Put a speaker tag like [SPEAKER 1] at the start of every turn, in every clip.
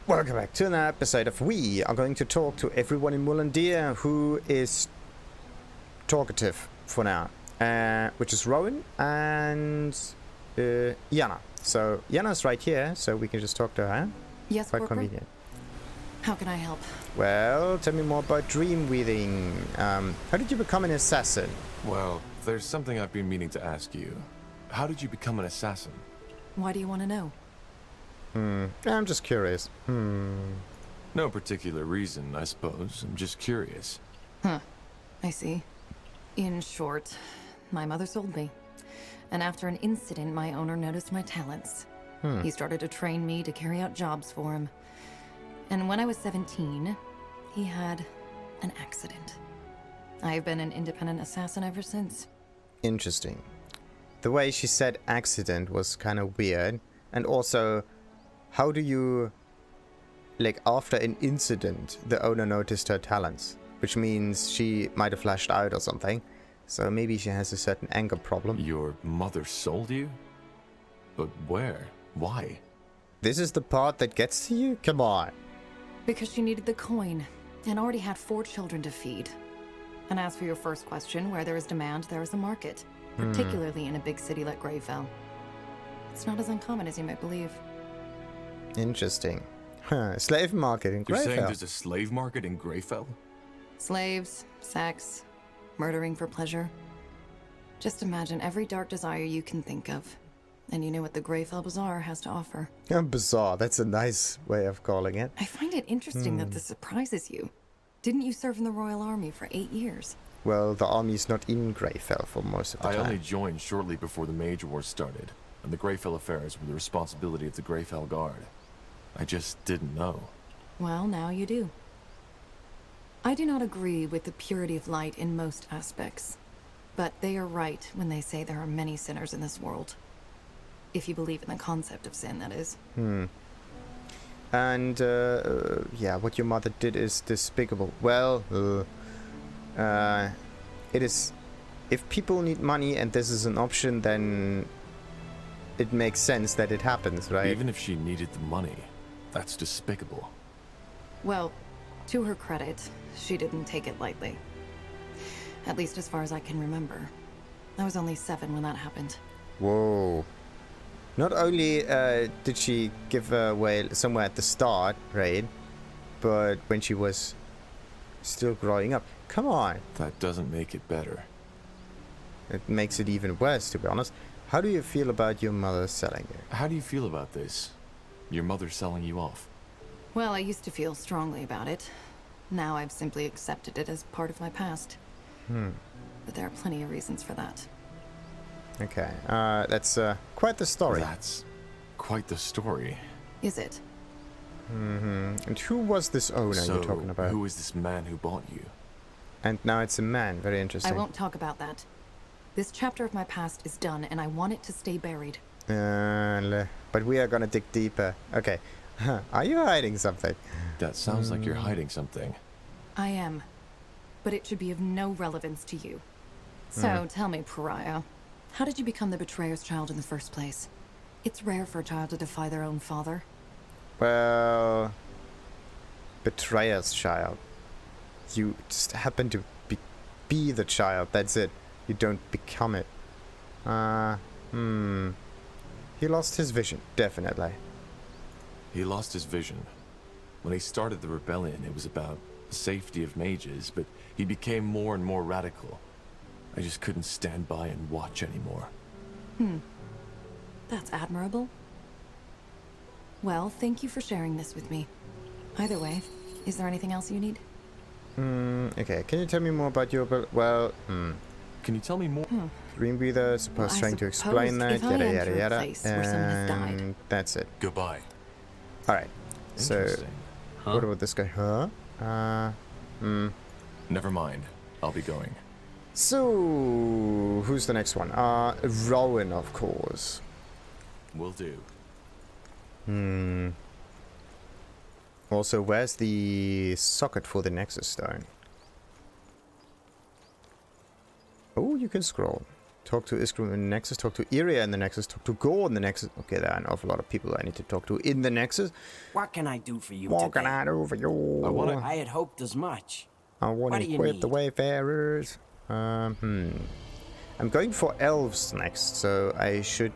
[SPEAKER 1] Welcome back to another episode of We are going to talk to everyone in Mulandir who is talkative for now, which is Rohen and Ianna. So Ianna's right here, so we can just talk to her.
[SPEAKER 2] Yes,
[SPEAKER 1] quite
[SPEAKER 2] Corporal?
[SPEAKER 1] convenient.
[SPEAKER 2] How can I help?
[SPEAKER 1] Well, tell me more about dream weaving. How did you become an assassin?
[SPEAKER 3] Well, there's something I've been meaning to ask you. How did you become an assassin?
[SPEAKER 2] Why do you want to know?
[SPEAKER 1] I'm just curious.
[SPEAKER 3] No particular reason, I suppose. I'm just curious.
[SPEAKER 2] Huh. I see. In short, my mother sold me. And after an incident, my owner noticed my talents. He started to train me to carry out jobs for him. And when I was 17, he had an accident. I've been an independent assassin ever since.
[SPEAKER 1] Interesting. The way she said accident was kind of weird. And also, how do you, like, after an incident, the owner noticed her talents? Which means she might have flashed out or something. So maybe she has a certain anger problem.
[SPEAKER 3] Your mother sold you? But where? Why?
[SPEAKER 1] This is the part that gets to you? Come on.
[SPEAKER 2] Because she needed the coin, and already had 4 children to feed. And as for your first question, where there is demand, there is a market. Particularly in a big city like Greyfell. It's not as uncommon as you might believe.
[SPEAKER 1] Interesting. Slave market in
[SPEAKER 3] You're saying
[SPEAKER 1] Greyfell.
[SPEAKER 3] there's a slave market in Greyfell?
[SPEAKER 2] Slaves, sex, murdering for pleasure. Just imagine every dark desire you can think of. And you know what the Greyfell Bazaar has to offer.
[SPEAKER 1] Bizarre. That's a nice way of calling it.
[SPEAKER 2] I find it interesting that this surprises you. Didn't you serve in the Royal Army for 8 years?
[SPEAKER 1] Well, the army's not in Greyfell for most of the
[SPEAKER 3] I
[SPEAKER 1] time.
[SPEAKER 3] only joined shortly before the Mage Wars started, and the Greyfell affairs were the responsibility of the Greyfell Guard. I just didn't know.
[SPEAKER 2] Well, now you do. I do not agree with the purity of light in most aspects. But they are right when they say there are many sinners in this world. If you believe in the concept of sin, that is.
[SPEAKER 1] And, yeah, what your mother did is despicable. Well, it is... If people need money and this is an option, then it makes sense that it happens, right?
[SPEAKER 3] Even if she needed the money, that's despicable.
[SPEAKER 2] Well, to her credit, she didn't take it lightly. At least as far as I can remember. I was only 7 when that happened.
[SPEAKER 1] Whoa. Not only did she give away somewhere at the start, right? But when she was still growing up. Come on.
[SPEAKER 3] That doesn't make it better.
[SPEAKER 1] It makes it even worse, to be honest. How do you feel about your mother selling you?
[SPEAKER 3] How do you feel about this? Your mother selling you off?
[SPEAKER 2] Well, I used to feel strongly about it. Now I've simply accepted it as part of my past. But there are plenty of reasons for that.
[SPEAKER 1] Okay, that's quite the story.
[SPEAKER 3] That's quite the story.
[SPEAKER 2] Is it?
[SPEAKER 1] And who was this owner
[SPEAKER 3] So,
[SPEAKER 1] you're talking about?
[SPEAKER 3] who is this man who bought you?
[SPEAKER 1] And now it's a man. Very interesting.
[SPEAKER 2] I won't talk about that. This chapter of my past is done, and I want it to stay buried.
[SPEAKER 1] But we are gonna dig deeper. Okay. Are you hiding something?
[SPEAKER 3] That sounds like you're hiding something.
[SPEAKER 2] I am. But it should be of no relevance to you. So, tell me, Pariah, how did you become the betrayer's child in the first place? It's rare for a child to defy their own father.
[SPEAKER 1] Well... Betrayer's child. You just happen to be the child, that's it. You don't become it. He lost his vision, definitely.
[SPEAKER 3] He lost his vision. When he started the rebellion, it was about the safety of mages, but he became more and more radical. I just couldn't stand by and watch anymore.
[SPEAKER 2] That's admirable. Well, thank you for sharing this with me. Either way, is there anything else you need?
[SPEAKER 1] Okay, can you tell me more about your... Well,
[SPEAKER 3] Can you tell me more?
[SPEAKER 1] Dream Breather, suppose
[SPEAKER 2] Well, I
[SPEAKER 1] trying to
[SPEAKER 2] suppose
[SPEAKER 1] explain that,
[SPEAKER 2] if I
[SPEAKER 1] yada
[SPEAKER 2] enter
[SPEAKER 1] yada
[SPEAKER 2] a
[SPEAKER 1] yada.
[SPEAKER 2] place where someone has died.
[SPEAKER 1] And that's it.
[SPEAKER 3] Goodbye.
[SPEAKER 1] Alright, so...
[SPEAKER 3] Interesting.
[SPEAKER 1] What about this guy?
[SPEAKER 3] Never mind. I'll be going.
[SPEAKER 1] So, who's the next one? Rohen, of course.
[SPEAKER 3] Will do.
[SPEAKER 1] Also, where's the socket for the Nexus Stone? Oh, you can scroll. Talk to Isgrimm in the Nexus, talk to Yria in the Nexus, talk to Gore in the Nexus. Okay, there are an awful lot of people I need to talk to in the Nexus.
[SPEAKER 4] What can I do for you
[SPEAKER 1] What
[SPEAKER 4] today?
[SPEAKER 1] can I do for you?
[SPEAKER 4] I had hoped as much.
[SPEAKER 1] I want to equip the Wayfarers. I'm going for elves next, so I should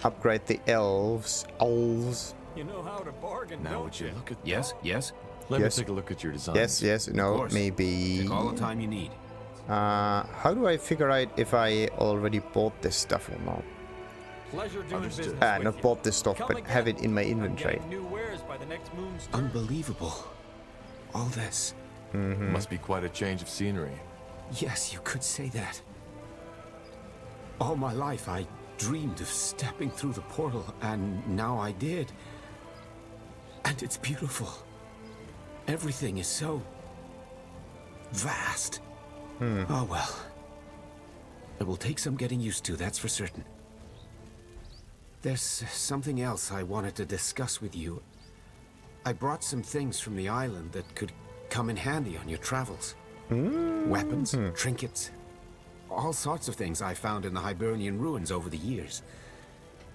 [SPEAKER 1] upgrade the elves.
[SPEAKER 5] You know how to bargain,
[SPEAKER 3] Now
[SPEAKER 5] don't
[SPEAKER 3] would you
[SPEAKER 5] you?
[SPEAKER 3] look at
[SPEAKER 6] Yes, yes.
[SPEAKER 3] Let me
[SPEAKER 1] Yes.
[SPEAKER 3] take a look at your design.
[SPEAKER 1] Yes, no,
[SPEAKER 6] course.
[SPEAKER 1] maybe.
[SPEAKER 6] Take all the time you need.
[SPEAKER 1] How do I figure out if I already bought this stuff or not?
[SPEAKER 5] Pleasure doing
[SPEAKER 3] Understood.
[SPEAKER 5] business with
[SPEAKER 1] Not
[SPEAKER 5] you.
[SPEAKER 1] bought this stuff,
[SPEAKER 5] Come
[SPEAKER 1] but
[SPEAKER 5] again.
[SPEAKER 1] have it in my
[SPEAKER 5] I'm
[SPEAKER 1] inventory.
[SPEAKER 5] getting new wares by the next moon's turn.
[SPEAKER 6] Unbelievable. All this.
[SPEAKER 3] Must be quite a change of scenery.
[SPEAKER 6] Yes, you could say that. All my life I dreamed of stepping through the portal, and now I did. And it's beautiful. Everything is so vast. Oh well. It will take some getting used to, that's for certain. There's something else I wanted to discuss with you. I brought some things from the island that could come in handy on your travels. Weapons, trinkets, all sorts of things I found in the Hibernian ruins over the years.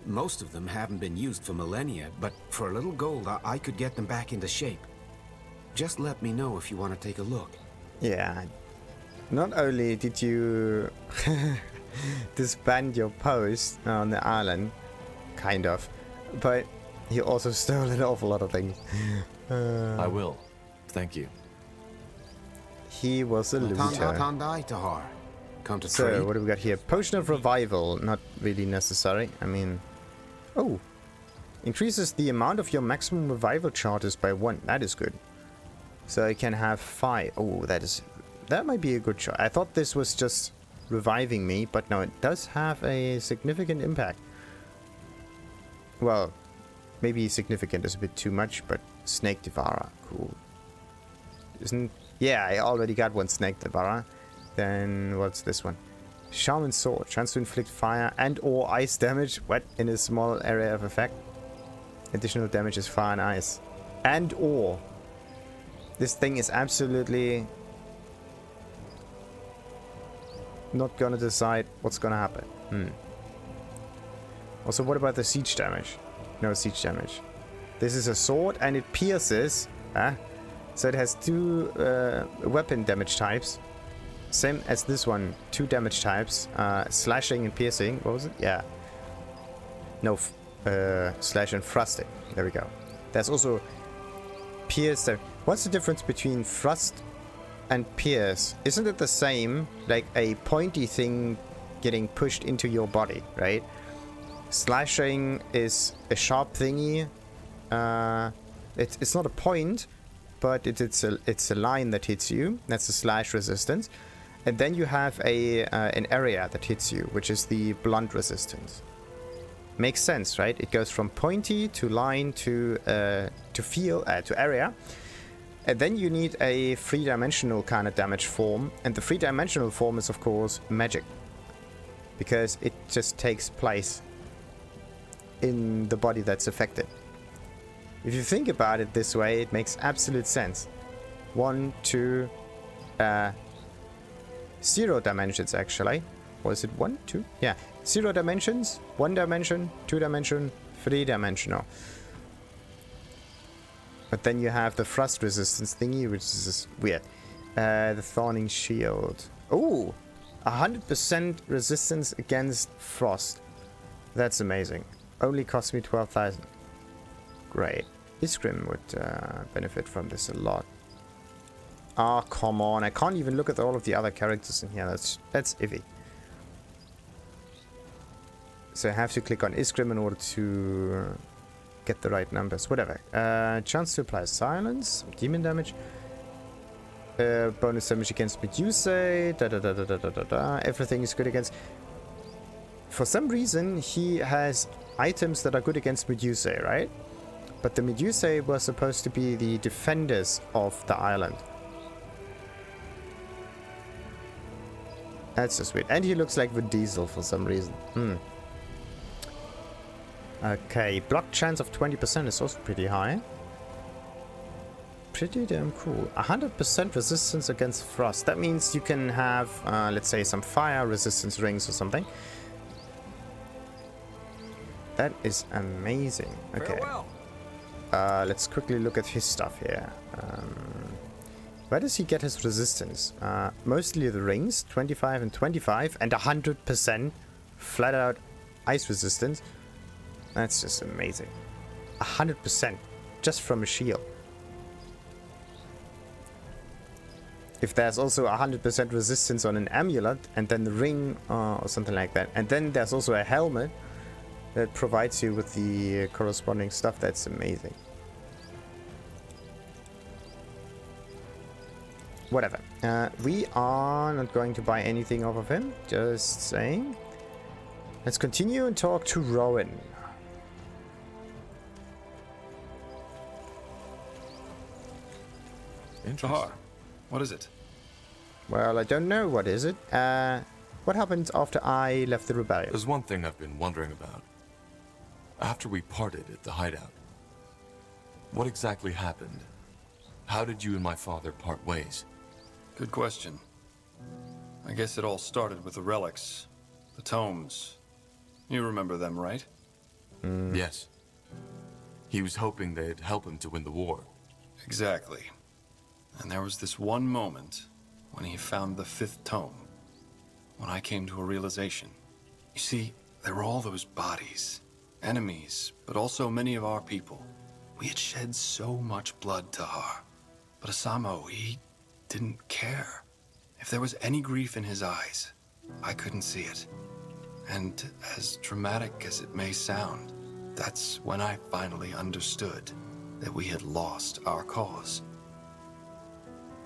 [SPEAKER 6] Most of them haven't been used for millennia, but for a little gold, I could get them back into shape. Just let me know if you want to take a look.
[SPEAKER 1] Yeah. Not only did you disband your post on the island, kind of, but you also stole an awful lot of things.
[SPEAKER 3] I will. Thank you.
[SPEAKER 1] He was a looter.
[SPEAKER 6] Tahar. Come to
[SPEAKER 1] So,
[SPEAKER 6] trade?
[SPEAKER 1] what do we got here? Potion of Revival. Not really necessary. I mean... Oh. Increases the amount of your maximum revival charges by 1. That is good. So I can have 5. Oh, that might be a good shot. I thought this was just reviving me, but no, it does have a significant impact. Well, maybe significant is a bit too much, but Snake Devourer. Cool. Yeah, I already got one Snake Devourer. Then what's this one? Shaman Sword. Chance to inflict fire and or ice damage. What? In a small area of effect. Additional damage is fire and ice. And or. This thing is absolutely not gonna decide what's gonna happen. Also, what about the siege damage? No siege damage. This is a sword and it pierces. So it has 2 weapon damage types. Same as this one. 2 damage types. Slashing and piercing. What was it? Yeah. No. Slash and thrusting. There we go. There's also pierce. What's the difference between thrust and pierce? Isn't it the same? Like a pointy thing getting pushed into your body, right? Slashing is a sharp thingy. It's not a point, but it's a line that hits you. That's a slash resistance. And then you have an area that hits you, which is the blunt resistance. Makes sense, right? It goes from pointy to line to area. And then you need a 3-dimensional kind of damage form. And the 3-dimensional form is, of course, magic. Because it just takes place in the body that's affected. If you think about it this way, it makes absolute sense. 1, 2, 0 dimensions actually. Was it 1, 2? Yeah. 0 dimensions, 1 dimension, 2 dimension, 3-dimensional. But then you have the thrust resistance thingy, which is weird. The Thorning Shield. Oh! 100% resistance against frost. That's amazing. Only cost me 12,000. Great. Isgrimm would benefit from this a lot. Ah, come on. I can't even look at all of the other characters in here. That's iffy. So I have to click on Isgrimm in order to get the right numbers. Whatever. Chance to apply silence. Demon damage. Bonus damage against Medusae. Everything is good against... For some reason, he has items that are good against Medusae, right? But the Medusae were supposed to be the defenders of the island. That's just weird. And he looks like Vin Diesel for some reason. Okay, block chance of 20% is also pretty high. pretty damn cool. 100% resistance against frost. That means you can have, let's say, some fire resistance rings or something. That is amazing. Okay.
[SPEAKER 5] Farewell.
[SPEAKER 1] Let's quickly look at his stuff here. Where does he get his resistance? Mostly the rings, 25 and 25, and 100% flat out ice resistance. That's just amazing. 100% just from a shield. If there's also 100% resistance on an amulet, and then the ring or something like that, and then there's also a helmet that provides you with the corresponding stuff, that's amazing. Whatever. We are not going to buy anything off of him. Just saying. Let's continue and talk to Rohen.
[SPEAKER 7] Tahar, what is it?
[SPEAKER 1] Well, I don't know. What is it? What happened after I left the rebellion?
[SPEAKER 3] There's one thing I've been wondering about. After we parted at the hideout, what exactly happened? How did you and my father part ways?
[SPEAKER 7] Good question. I guess it all started with the relics, the tomes. You remember them, right?
[SPEAKER 3] Yes. He was hoping they'd help him to win the war.
[SPEAKER 7] Exactly. And there was this one moment when he found the 5th tome, when I came to a realization. You see, there were all those bodies, enemies, but also many of our people. We had shed so much blood, Tahar. But Isamo, he didn't care. If there was any grief in his eyes, I couldn't see it. And as dramatic as it may sound, that's when I finally understood that we had lost our cause.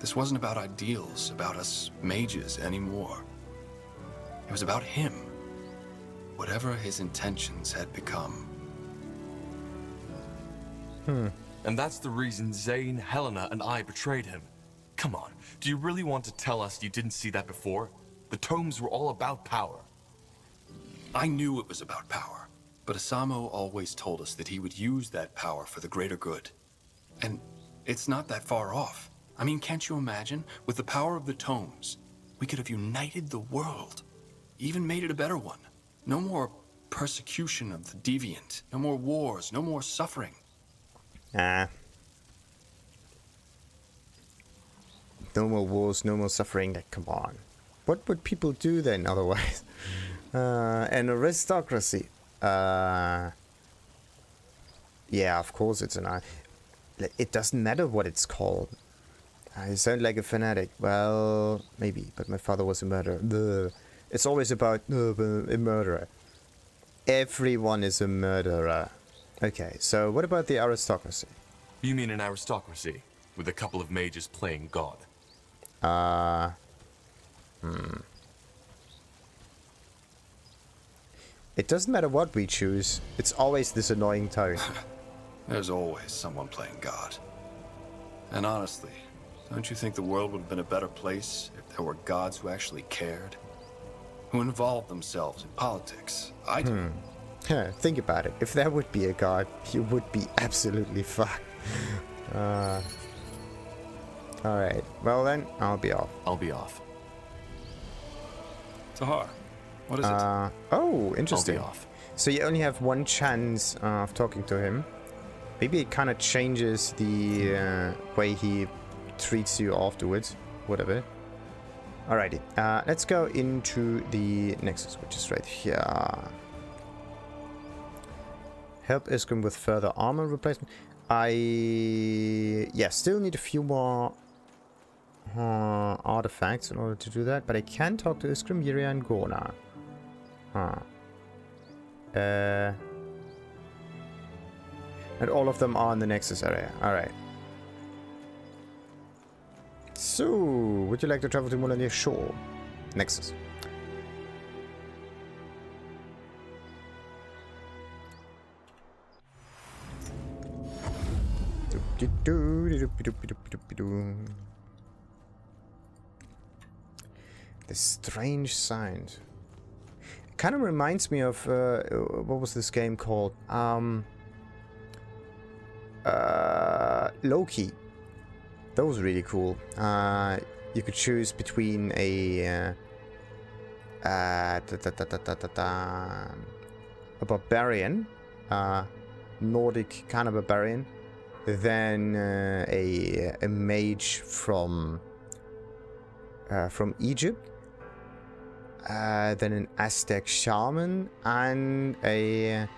[SPEAKER 7] This wasn't about ideals, about us mages anymore. It was about him. Whatever his intentions had become.
[SPEAKER 3] And that's the reason Zane, Helena, and I betrayed him. Come on, do you really want to tell us you didn't see that before? The tomes were all about power.
[SPEAKER 7] I knew it was about power, but Isamo always told us that he would use that power for the greater good. And it's not that far off. I mean, can't you imagine? With the power of the tomes, we could have united the world. Even made it a better one. No more persecution of the deviant. No more wars, no more suffering.
[SPEAKER 1] No more wars, no more suffering. Like, come on. What would people do then otherwise? An aristocracy. Yeah, of course it's an... It doesn't matter what it's called. I sound like a fanatic. Well, maybe, but my father was a murderer. Duh. It's always about a murderer. Everyone is a murderer. Okay, so what about the aristocracy?
[SPEAKER 3] You mean an aristocracy, with a couple of mages playing God?
[SPEAKER 1] It doesn't matter what we choose. It's always this annoying tone.
[SPEAKER 7] There's always someone playing God. And honestly, don't you think the world would have been a better place if there were gods who actually cared? Who involved themselves in politics? I do.
[SPEAKER 1] Think about it. If there would be a god, you would be absolutely fucked. Alright. Well then, I'll be off.
[SPEAKER 3] I'll be off.
[SPEAKER 7] Tahar, what is it?
[SPEAKER 1] Oh, interesting.
[SPEAKER 3] I'll be off.
[SPEAKER 1] So you only have one chance of talking to him. Maybe it kind of changes the way he treats you afterwards. Whatever. Alrighty. Let's go into the Nexus, which is right here. Help Isgrimm with further armor replacement. Still need a few more artifacts in order to do that, but I can talk to Isgrimm, Yria, and Gorna. And all of them are in the Nexus area. Alright. So, would you like to travel to Mulandir? Sure. Nexus. The strange sound. It kind of reminds me of what was this game called? Loki. That was really cool. You could choose between a barbarian, Nordic kind of barbarian, then a mage from Egypt, then an Aztec shaman, and an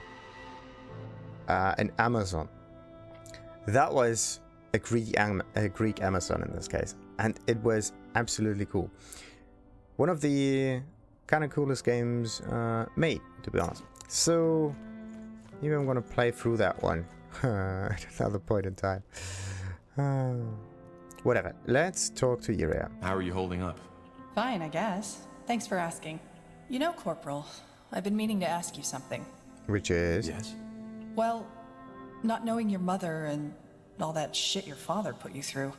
[SPEAKER 1] Amazon. That was a Greek Amazon in this case, and it was absolutely cool. One of the kind of coolest games made, to be honest. So maybe I'm gonna play through that one at another point in time. Whatever. Let's talk to Yria.
[SPEAKER 3] How are you holding up?
[SPEAKER 8] Fine, I guess. Thanks for asking. You know, Corporal, I've been meaning to ask you something.
[SPEAKER 1] Which is?
[SPEAKER 3] Yes.
[SPEAKER 8] Well, not knowing your mother and all that shit your father put you through.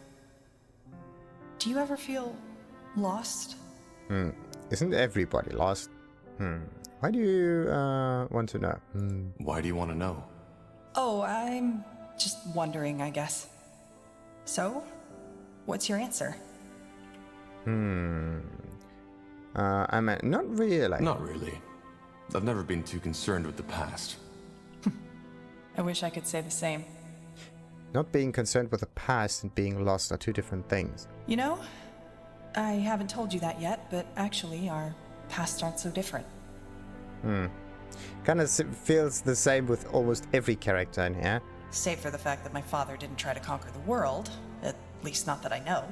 [SPEAKER 8] Do you ever feel lost?
[SPEAKER 1] Isn't everybody lost? Why do you want to know?
[SPEAKER 3] Why do you want to know?
[SPEAKER 8] Oh, I'm just wondering, I guess. So, what's your answer?
[SPEAKER 1] I mean, not really.
[SPEAKER 3] Not really. I've never been too concerned with the past.
[SPEAKER 8] I wish I could say the same.
[SPEAKER 1] Not being concerned with the past and being lost are two different things.
[SPEAKER 8] You know, I haven't told you that yet, but actually our pasts aren't so different.
[SPEAKER 1] Kind of feels the same with almost every character in here.
[SPEAKER 8] Save for the fact that my father didn't try to conquer the world, at least not that I know.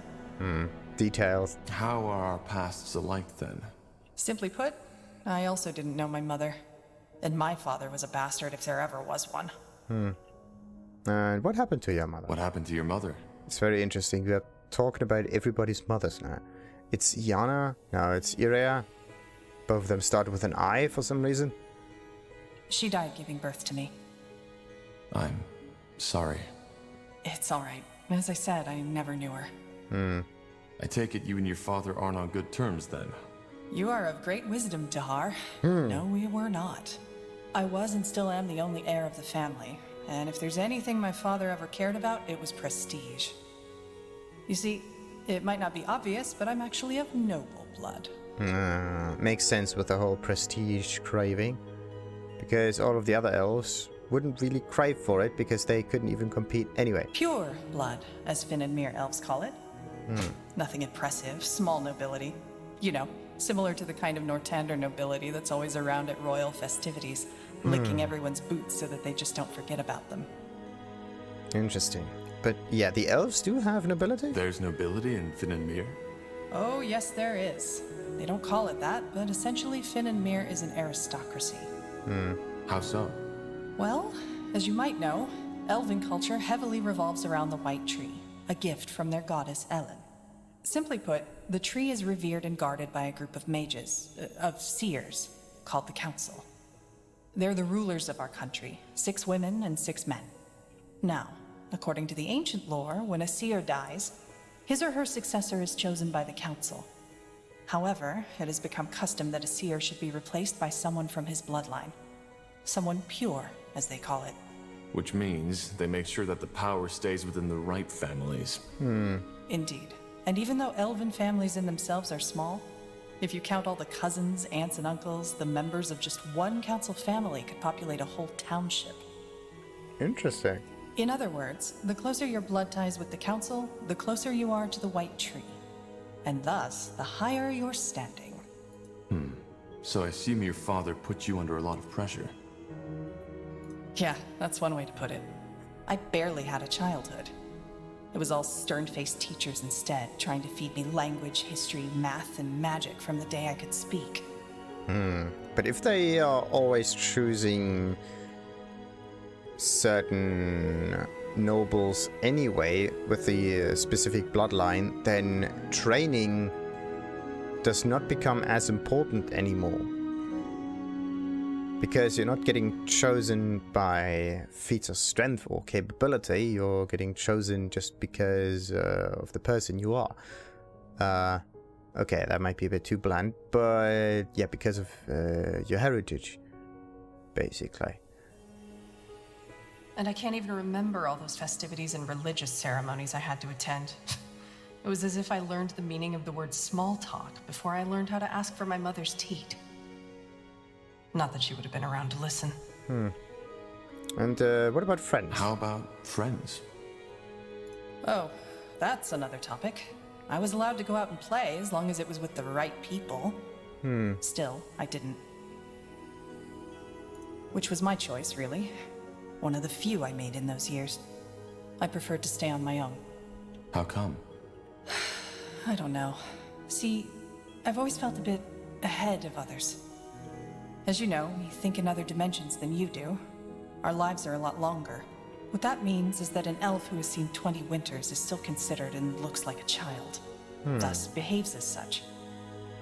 [SPEAKER 1] Details.
[SPEAKER 3] How are our pasts alike then?
[SPEAKER 8] Simply put, I also didn't know my mother. And my father was a bastard if there ever was one.
[SPEAKER 1] And what happened to your mother?
[SPEAKER 3] What happened to your mother?
[SPEAKER 1] It's very interesting. We are talking about everybody's mothers now. It's Ianna, now it's Yria. Both of them started with an I for some reason.
[SPEAKER 8] She died giving birth to me.
[SPEAKER 3] I'm sorry.
[SPEAKER 8] It's alright. As I said, I never knew her.
[SPEAKER 3] I take it you and your father aren't on good terms then.
[SPEAKER 8] You are of great wisdom, Tahar. No, we were not. I was and still am the only heir of the family, and if there's anything my father ever cared about, it was prestige. You see, it might not be obvious, but I'm actually of noble blood.
[SPEAKER 1] Makes sense with the whole prestige craving. Because all of the other elves wouldn't really crave for it because they couldn't even compete anyway.
[SPEAKER 8] Pure blood, as Finn and Mir elves call it. Nothing impressive, small nobility. You know, similar to the kind of Northander nobility that's always around at royal festivities, licking everyone's boots so that they just don't forget about them.
[SPEAKER 1] Interesting. But yeah, the elves do have nobility?
[SPEAKER 3] There's nobility in Finn and Mir?
[SPEAKER 8] Oh, yes, there is. They don't call it that, but essentially Finn and Mir is an aristocracy.
[SPEAKER 3] How so?
[SPEAKER 8] Well, as you might know, elven culture heavily revolves around the White Tree, a gift from their goddess Ellen. Simply put, the tree is revered and guarded by a group of mages, of seers, called the Council. They're the rulers of our country, 6 women and 6 men. Now, according to the ancient lore, when a seer dies, his or her successor is chosen by the Council. However, it has become custom that a seer should be replaced by someone from his bloodline. Someone pure, as they call it.
[SPEAKER 3] Which means they make sure that the power stays within the right families.
[SPEAKER 8] Indeed. And even though elven families in themselves are small, if you count all the cousins, aunts, and uncles, the members of just one council family could populate a whole township.
[SPEAKER 1] Interesting.
[SPEAKER 8] In other words, the closer your blood ties with the council, the closer you are to the White Tree. And thus, the higher your standing.
[SPEAKER 3] So I assume your father put you under a lot of pressure.
[SPEAKER 8] Yeah, that's one way to put it. I barely had a childhood. It was all stern-faced teachers instead, trying to feed me language, history, math, and magic from the day I could speak.
[SPEAKER 1] But if they are always choosing certain nobles anyway with the specific bloodline, then training does not become as important anymore. Because you're not getting chosen by feats of strength or capability, you're getting chosen just because of the person you are. Okay, that might be a bit too blunt, but yeah, because of your heritage, basically.
[SPEAKER 8] And I can't even remember all those festivities and religious ceremonies I had to attend. It was as if I learned the meaning of the word small talk before I learned how to ask for my mother's teat. Not that she would have been around to listen.
[SPEAKER 1] And what about friends?
[SPEAKER 3] How about friends?
[SPEAKER 8] Oh, that's another topic. I was allowed to go out and play as long as it was with the right people. Still, I didn't. Which was my choice, really. One of the few I made in those years. I preferred to stay on my own.
[SPEAKER 3] How come?
[SPEAKER 8] I don't know. See, I've always felt a bit ahead of others. As you know, we think in other dimensions than you do. Our lives are a lot longer. What that means is that an elf who has seen 20 winters is still considered and looks like a child. Thus behaves as such.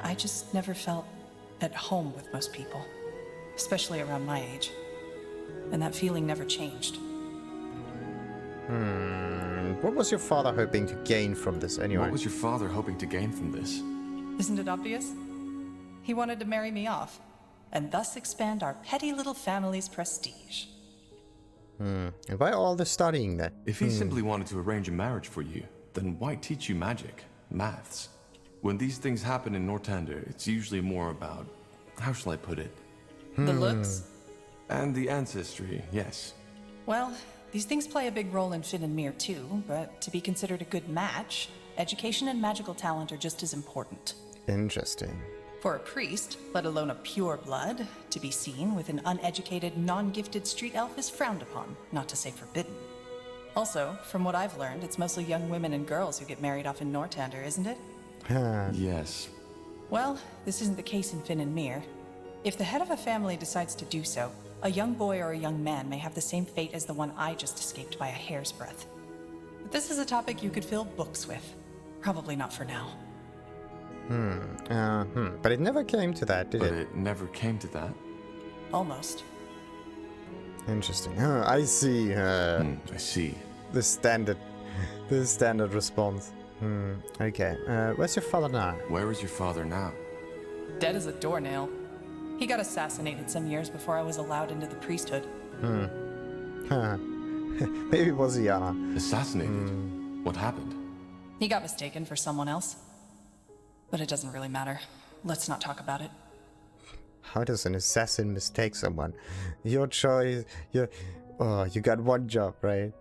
[SPEAKER 8] I just never felt at home with most people. Especially around my age. And that feeling never changed.
[SPEAKER 1] What was your father hoping to gain from this anyway?
[SPEAKER 3] What was your father hoping to gain from this?
[SPEAKER 8] Isn't it obvious? He wanted to marry me off, and thus expand our petty little family's prestige.
[SPEAKER 1] And why all the studying then?
[SPEAKER 3] If he simply wanted to arrange a marriage for you, then why teach you magic, maths? When these things happen in Northander, it's usually more about, how shall I put it?
[SPEAKER 8] The looks?
[SPEAKER 3] And the ancestry, yes.
[SPEAKER 8] Well, these things play a big role in Finn and Mir too, but to be considered a good match, education and magical talent are just as important.
[SPEAKER 1] Interesting.
[SPEAKER 8] For a priest, let alone a pure blood, to be seen with an uneducated, non-gifted street elf is frowned upon, not to say forbidden. Also, from what I've learned, it's mostly young women and girls who get married off in Northander, isn't it?
[SPEAKER 3] Yes.
[SPEAKER 8] Well, this isn't the case in Finn and Mir. If the head of a family decides to do so, a young boy or a young man may have the same fate as the one I just escaped by a hair's breadth. But this is a topic you could fill books with. Probably not for now.
[SPEAKER 1] But it never came to that, did
[SPEAKER 3] But
[SPEAKER 1] it?
[SPEAKER 3] it never came to that.
[SPEAKER 8] Almost.
[SPEAKER 1] Interesting. I see.
[SPEAKER 3] I see.
[SPEAKER 1] The standard response. Okay. Where's your father now?
[SPEAKER 3] Where is your father now?
[SPEAKER 8] Dead as a doornail. He got assassinated some years before I was allowed into the priesthood.
[SPEAKER 1] Maybe it was Ianna.
[SPEAKER 3] Assassinated? What happened?
[SPEAKER 8] He got mistaken for someone else. But it doesn't really matter. Let's not talk about it.
[SPEAKER 1] How does an assassin mistake someone? Your choice. You got one job, right?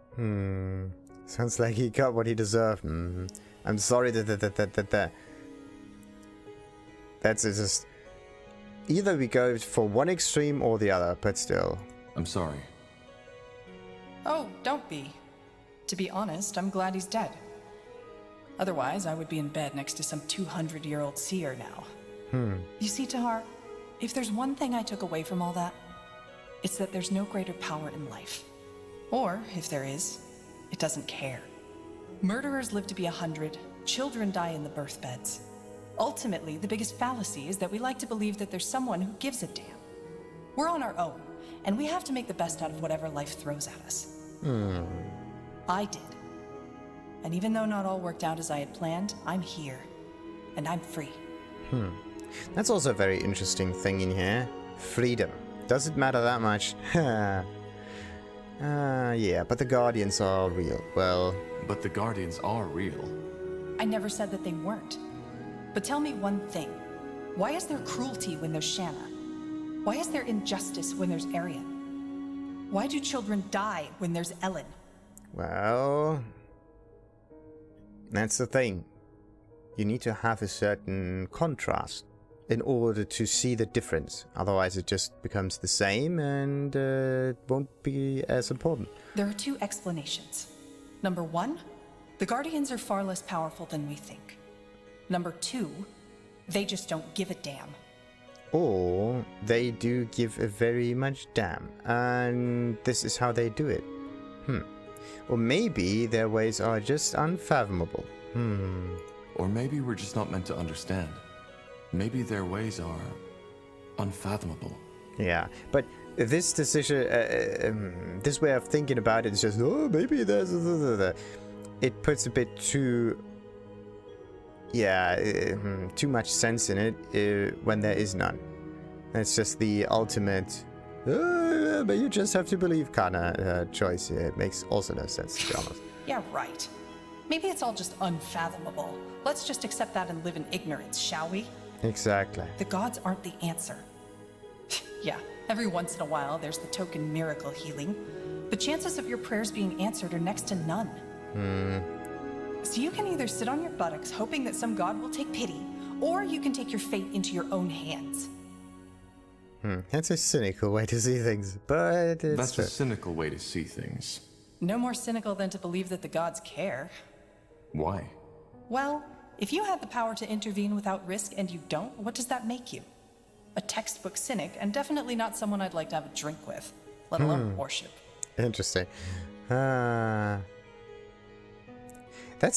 [SPEAKER 1] Sounds like he got what he deserved. I'm sorry that. That's just. Either we go for one extreme or the other, but still.
[SPEAKER 3] I'm sorry.
[SPEAKER 8] Oh, don't be. To be honest, I'm glad he's dead. Otherwise, I would be in bed next to some 200-year-old seer now. You see, Tahar, if there's one thing I took away from all that, it's that there's no greater power in life. Or, if there is, it doesn't care. Murderers live to be 100, children die in the birth beds. Ultimately, the biggest fallacy is that we like to believe that there's someone who gives a damn. We're on our own, and we have to make the best out of whatever life throws at us. I did. And even though not all worked out as I had planned, I'm here. And I'm free.
[SPEAKER 1] That's also a very interesting thing in here. Freedom. Does it matter that much? Yeah, but the Guardians are real. Well...
[SPEAKER 3] But the Guardians are real.
[SPEAKER 8] I never said that they weren't. But tell me one thing. Why is there cruelty when there's Shanna? Why is there injustice when there's Arian? Why do children die when there's Ellen?
[SPEAKER 1] Well... That's the thing. You need to have a certain contrast in order to see the difference. Otherwise it just becomes the same and won't be as important.
[SPEAKER 8] There are two explanations. Number one, the Guardians are far less powerful than we think. Number two, they just don't give a damn.
[SPEAKER 1] Or they do give a very much damn, and this is how they do it. Or maybe their ways are just unfathomable.
[SPEAKER 3] Or maybe we're just not meant to understand. Maybe their ways are unfathomable.
[SPEAKER 1] Yeah, but this decision, this way of thinking about it is just, oh, maybe there's... It puts a bit too... Yeah, too much sense in it when there is none. It's just the ultimate But you just have to believe Kana choice here. It makes also no sense, to be honest.
[SPEAKER 8] Yeah, right. Maybe it's all just unfathomable. Let's just accept that and live in ignorance, shall we?
[SPEAKER 1] Exactly.
[SPEAKER 8] The gods aren't the answer. Yeah, every once in a while there's the token miracle healing. The chances of your prayers being answered are next to none. So you can either sit on your buttocks hoping that some god will take pity, or you can take your fate into your own hands.
[SPEAKER 1] That's a cynical way to see things, but it's
[SPEAKER 3] That's
[SPEAKER 1] true.
[SPEAKER 3] a cynical way to see things.
[SPEAKER 8] No more cynical than to believe that the gods care.
[SPEAKER 3] Why?
[SPEAKER 8] Well, if you had the power to intervene without risk and you don't, what does that make you? A textbook cynic, and definitely not someone I'd like to have a drink with, let alone worship.
[SPEAKER 1] Interesting. That's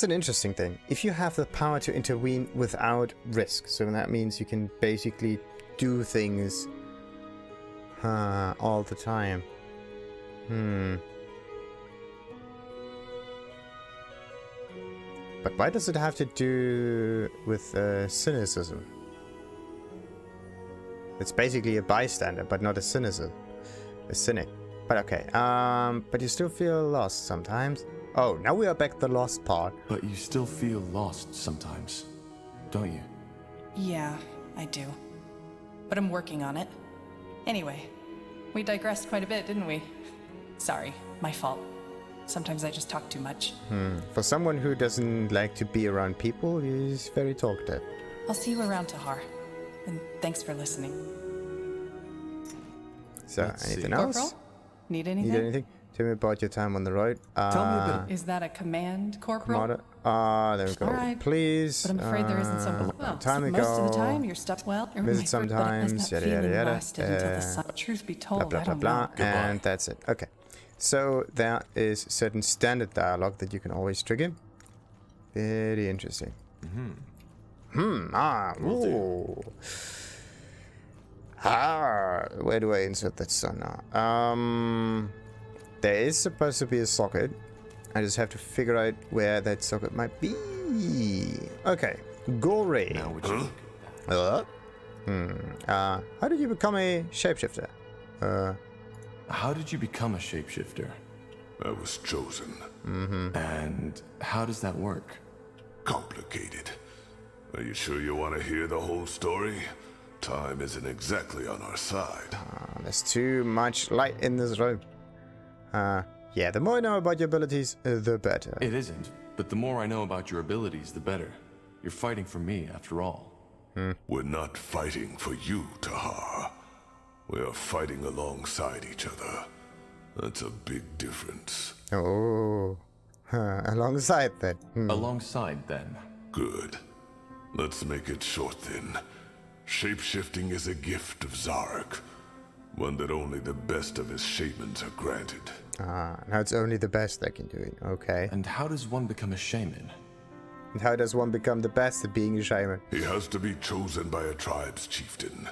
[SPEAKER 1] an interesting thing. If you have the power to intervene without risk, so that means you can basically do things all the time. But why does it have to do with cynicism? It's basically a bystander, but not a cynicism. A cynic. But okay. But you still feel lost sometimes. Oh, now we are back to the lost part.
[SPEAKER 3] But you still feel lost sometimes, don't you?
[SPEAKER 8] Yeah, I do. But I'm working on it. Anyway, we digressed quite a bit, didn't we? Sorry, my fault. Sometimes I just talk too much.
[SPEAKER 1] For someone who doesn't like to be around people, he's very talkative.
[SPEAKER 8] I'll see you around, Tahar. And thanks for listening.
[SPEAKER 1] So,
[SPEAKER 3] Let's
[SPEAKER 1] anything
[SPEAKER 3] see.
[SPEAKER 1] else?
[SPEAKER 8] Corporal? Need anything?
[SPEAKER 1] Need anything? Tell me about your time on the road.
[SPEAKER 3] Tell me a bit.
[SPEAKER 8] Is that a command, Corporal?
[SPEAKER 1] Commander. There we go.
[SPEAKER 8] All right.
[SPEAKER 1] Please.
[SPEAKER 8] But I'm afraid there isn't some. Well,
[SPEAKER 1] time ago.
[SPEAKER 8] most of the time you're stuck well.
[SPEAKER 1] Visit sometimes. Yada yada yada.
[SPEAKER 8] Truth be
[SPEAKER 1] Blah
[SPEAKER 8] told,
[SPEAKER 1] blah
[SPEAKER 8] I
[SPEAKER 1] blah
[SPEAKER 8] don't
[SPEAKER 1] blah.
[SPEAKER 8] know.
[SPEAKER 1] And that's it. Okay. So there is certain standard dialogue that you can always trigger. Very interesting. Ooh. Where do I insert that son now? There is supposed to be a socket. I just have to figure out where that socket might be. Okay. Gore.
[SPEAKER 3] Now would you look at that?
[SPEAKER 1] How did you become a shapeshifter?
[SPEAKER 3] How did you become a shapeshifter?
[SPEAKER 9] I was chosen.
[SPEAKER 3] And how does that work?
[SPEAKER 9] Complicated. Are you sure you want to hear the whole story? Time isn't exactly on our side.
[SPEAKER 1] There's too much light in this room. Yeah, the more I know about your abilities, the better.
[SPEAKER 3] It isn't, but the more I know about your abilities, the better. You're fighting for me, after all.
[SPEAKER 9] We're not fighting for you, Tahar. We are fighting alongside each other. That's a big difference.
[SPEAKER 1] Oh. Alongside that.
[SPEAKER 3] Alongside, then.
[SPEAKER 9] Good. Let's make it short then. Shapeshifting is a gift of Zarek. One that only the best of his shamans are granted.
[SPEAKER 1] Now it's only the best that can do it. Okay.
[SPEAKER 3] And how does one become a shaman?
[SPEAKER 1] And how does one become the best at being a shaman?
[SPEAKER 9] He has to be chosen by a tribe's chieftain.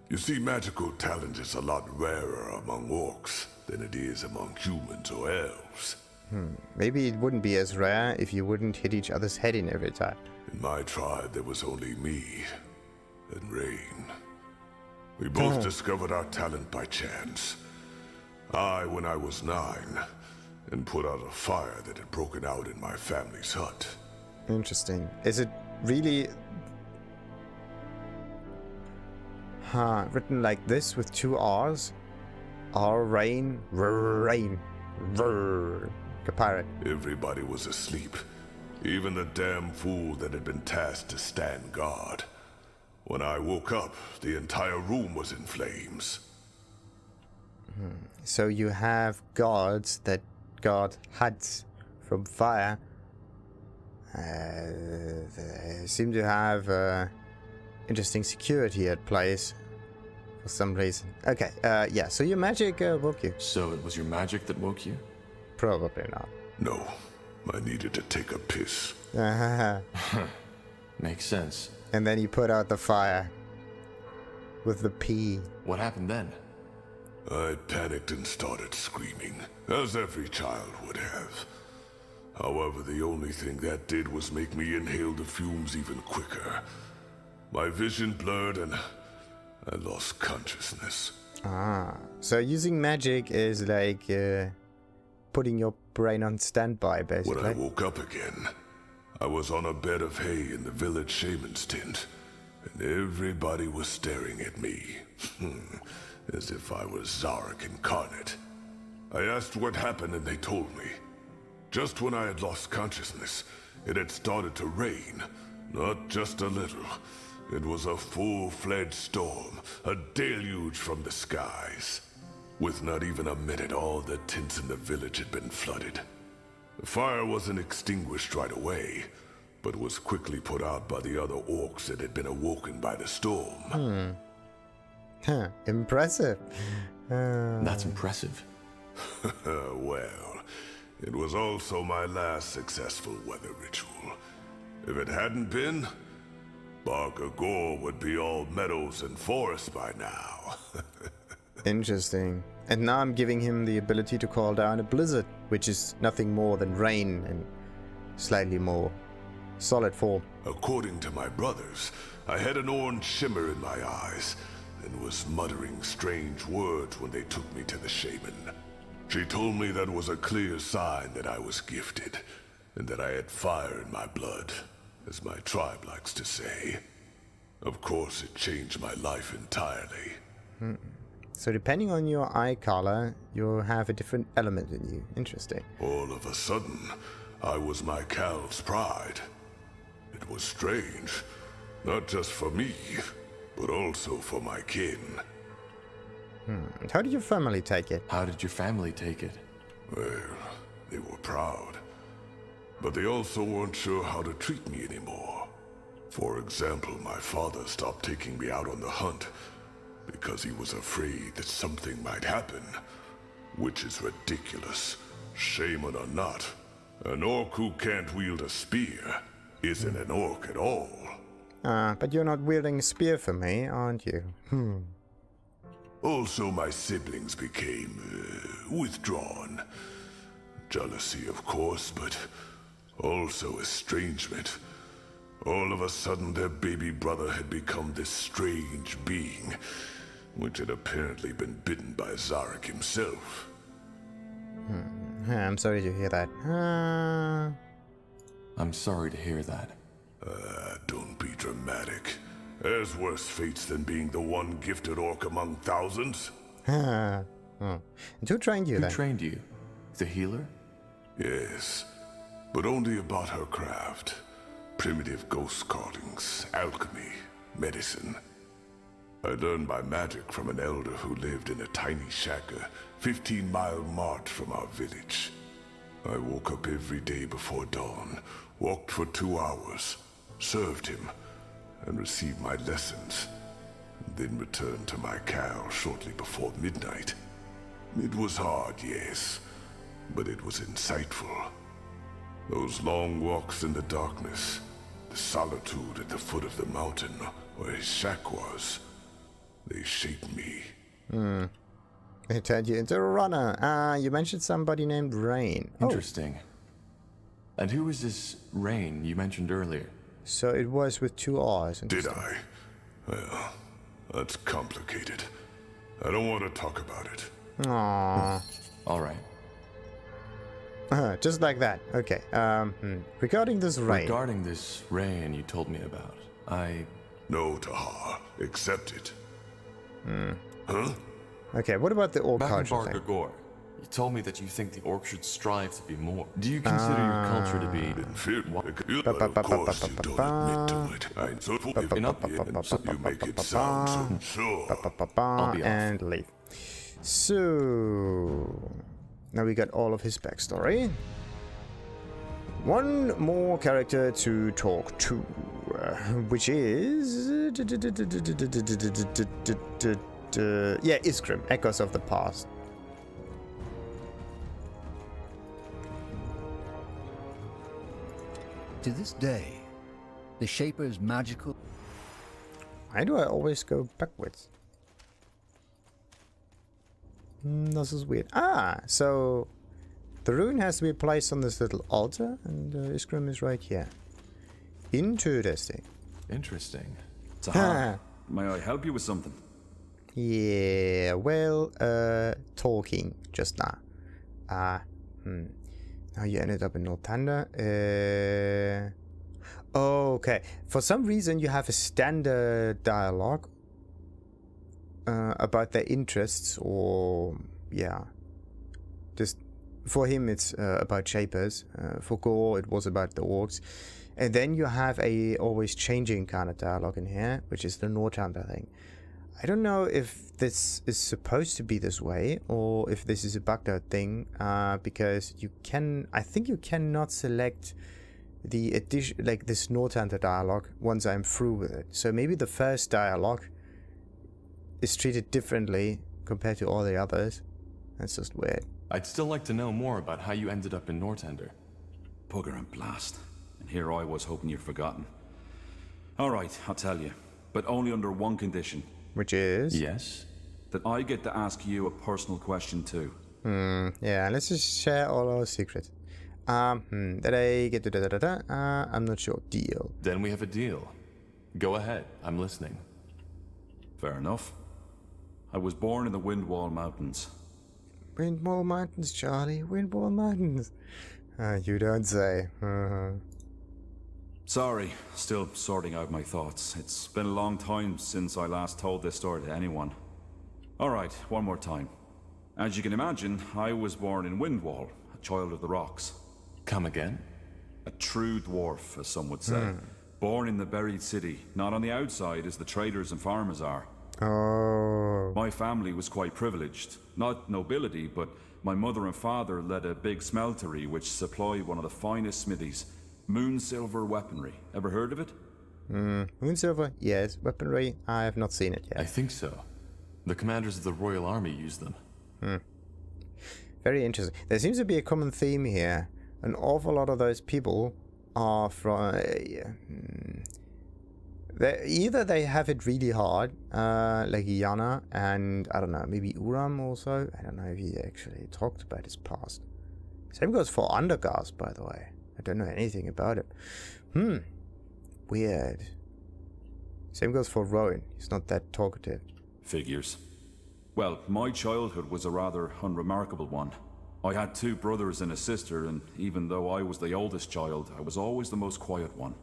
[SPEAKER 9] You see, magical talent is a lot rarer among orcs than it is among humans or elves.
[SPEAKER 1] Maybe it wouldn't be as rare if you wouldn't hit each other's head in every time.
[SPEAKER 9] In my tribe, there was only me and Rain. We both discovered our talent by chance. I, when I was 9, and put out a fire that had broken out in my family's hut.
[SPEAKER 1] Interesting. Is it really... written like this with 2 R's? Rain, rain, like a pirate.
[SPEAKER 9] Everybody was asleep. Even the damn fool that had been tasked to stand guard. When I woke up, the entire room was in flames.
[SPEAKER 1] So you have gods that guard huts from fire. They seem to have interesting security at place for some reason. Okay, yeah, so your magic woke you.
[SPEAKER 3] So it was your magic that woke you?
[SPEAKER 1] Probably not.
[SPEAKER 9] No, I needed to take a piss.
[SPEAKER 3] Makes sense.
[SPEAKER 1] And then you put out the fire with the P.
[SPEAKER 3] What happened then?
[SPEAKER 9] I panicked and started screaming, as every child would have. However, the only thing that did was make me inhale the fumes even quicker. My vision blurred and I lost consciousness.
[SPEAKER 1] Ah, so using magic is like putting your brain on standby, basically.
[SPEAKER 9] When I woke up again, I was on a bed of hay in the village shaman's tent, and everybody was staring at me, as if I was Zarek incarnate. I asked what happened and they told me. Just when I had lost consciousness, it had started to rain. Not just a little. It was a full-fledged storm, a deluge from the skies. With not even a minute, all the tents in the village had been flooded. The fire wasn't extinguished right away, but was quickly put out by the other orcs that had been awoken by the storm.
[SPEAKER 1] Huh, impressive.
[SPEAKER 3] That's impressive.
[SPEAKER 9] Well, it was also my last successful weather ritual. If it hadn't been, Barker Gore would be all meadows and forests by now.
[SPEAKER 1] Interesting. And now I'm giving him the ability to call down a blizzard, which is nothing more than rain in slightly more solid form.
[SPEAKER 9] According to my brothers, I had an orange shimmer in my eyes and was muttering strange words when they took me to the shaman. She told me that was a clear sign that I was gifted, and that I had fire in my blood, as my tribe likes to say. Of course, it changed my life entirely.
[SPEAKER 1] So depending on your eye color, you have a different element in you. Interesting.
[SPEAKER 9] All of a sudden, I was my Cal's pride. It was strange, not just for me, but also for my kin.
[SPEAKER 1] How did your family take it?
[SPEAKER 3] How did your family take it?
[SPEAKER 9] Well, they were proud. But they also weren't sure how to treat me anymore. For example, my father stopped taking me out on the hunt because he was afraid that something might happen. Which is ridiculous. Shaman or not, an orc who can't wield a spear isn't an orc at all.
[SPEAKER 1] But you're not wielding a spear for me, aren't you?
[SPEAKER 9] Also, my siblings became withdrawn. Jealousy, of course, but also estrangement. All of a sudden, their baby brother had become this strange being, which had apparently been bitten by Zarek himself.
[SPEAKER 1] I'm sorry to hear that.
[SPEAKER 3] I'm sorry to hear that.
[SPEAKER 9] Don't be dramatic. There's worse fates than being the one gifted orc among thousands.
[SPEAKER 1] And who trained you
[SPEAKER 3] Who
[SPEAKER 1] then?
[SPEAKER 3] trained you? The healer?
[SPEAKER 9] Yes, but only about her craft. Primitive ghost callings, alchemy, medicine. I learned my magic from an elder who lived in a tiny shack a 15-mile march from our village. I woke up every day before dawn, walked for 2 hours, served him, and received my lessons, then returned to my Cal shortly before midnight. It was hard, yes, but it was insightful. Those long walks in the darkness, the solitude at the foot of the mountain where his shack was, they shaped me.
[SPEAKER 1] They turned you into a runner. You mentioned somebody named Rain.
[SPEAKER 3] Interesting. And who is this Rain you mentioned earlier?
[SPEAKER 1] So it was with 2 R's.
[SPEAKER 9] Did I? Well, that's complicated. I don't want to talk about it.
[SPEAKER 1] Aww.
[SPEAKER 3] All right.
[SPEAKER 1] Just like that. Okay. Regarding this Rain.
[SPEAKER 3] Regarding this Rain you told me about,
[SPEAKER 9] No, Tahar. Accept it. Huh?
[SPEAKER 1] Okay, what about the orc
[SPEAKER 3] back in
[SPEAKER 1] culture
[SPEAKER 3] Barker
[SPEAKER 1] thing?
[SPEAKER 3] Gore, you told me that you think the orc should strive to be more. Do you consider your culture to be...
[SPEAKER 9] But of course you don't admit to it. I'm so you make it sound so sure.
[SPEAKER 3] I'll be off.
[SPEAKER 1] And leave. So now we got all of his backstory. One more character to talk to, which is Isgrimm, Echoes of the Past.
[SPEAKER 10] To this day, the Shaper's magical...
[SPEAKER 1] Why do I always go backwards? This is weird. So the rune has to be placed on this little altar, and Isgrimm is right here. Interesting.
[SPEAKER 3] Interesting.
[SPEAKER 11] Tahar, may I help you with something?
[SPEAKER 1] Yeah, well, talking just now. Now you ended up in Northander. Okay. For some reason, you have a standard dialogue about their interests, or yeah. Just for him, it's about shapers. For Gore, it was about the orcs. And then you have a always changing kind of dialogue in here, which is the Northander thing. I don't know if this is supposed to be this way or if this is a bugged out thing, because I think you cannot select the addition, like this Northander dialogue, once I'm through with it. So maybe the first dialogue is treated differently compared to all the others. That's just weird.
[SPEAKER 3] I'd still like to know more about how you ended up in Northander.
[SPEAKER 11] Bugger and blast. And here I was hoping you'd forgotten. Alright, I'll tell you. But only under one condition.
[SPEAKER 1] Which is?
[SPEAKER 3] Yes?
[SPEAKER 11] That I get to ask you a personal question too.
[SPEAKER 1] Yeah, let's just share all our secrets. Did I get to I'm not sure. Deal.
[SPEAKER 3] Then we have a deal. Go ahead, I'm listening.
[SPEAKER 11] Fair enough. I was born in the Windwall Mountains.
[SPEAKER 1] Windwall Mountains, Charlie. Windwall Mountains. You don't say.
[SPEAKER 11] Sorry, still sorting out my thoughts. It's been a long time since I last told this story to anyone. Alright, one more time. As you can imagine, I was born in Windwall, a child of the rocks.
[SPEAKER 3] Come again?
[SPEAKER 11] A true dwarf, as some would say. Born in the buried city, not on the outside as the traders and farmers are.
[SPEAKER 1] Oh.
[SPEAKER 11] My family was quite privileged. Not nobility, but my mother and father led a big smeltery which supplied one of the finest smithies. Moonsilver weaponry. Ever heard of it?
[SPEAKER 1] Moonsilver? Yes. Weaponry? I have not seen it yet.
[SPEAKER 3] I think so. The commanders of the Royal Army use them.
[SPEAKER 1] Very interesting. There seems to be a common theme here. An awful lot of those people are from... either they have it really hard, like Ianna, and I don't know, maybe Uram also. I don't know if he actually talked about his past. Same goes for Undergast, by the way. I don't know anything about it. Weird. Same goes for Rohen. He's not that talkative.
[SPEAKER 11] Figures. Well, my childhood was a rather unremarkable one. I had 2 brothers and a sister, and even though I was the oldest child, I was always the most quiet one.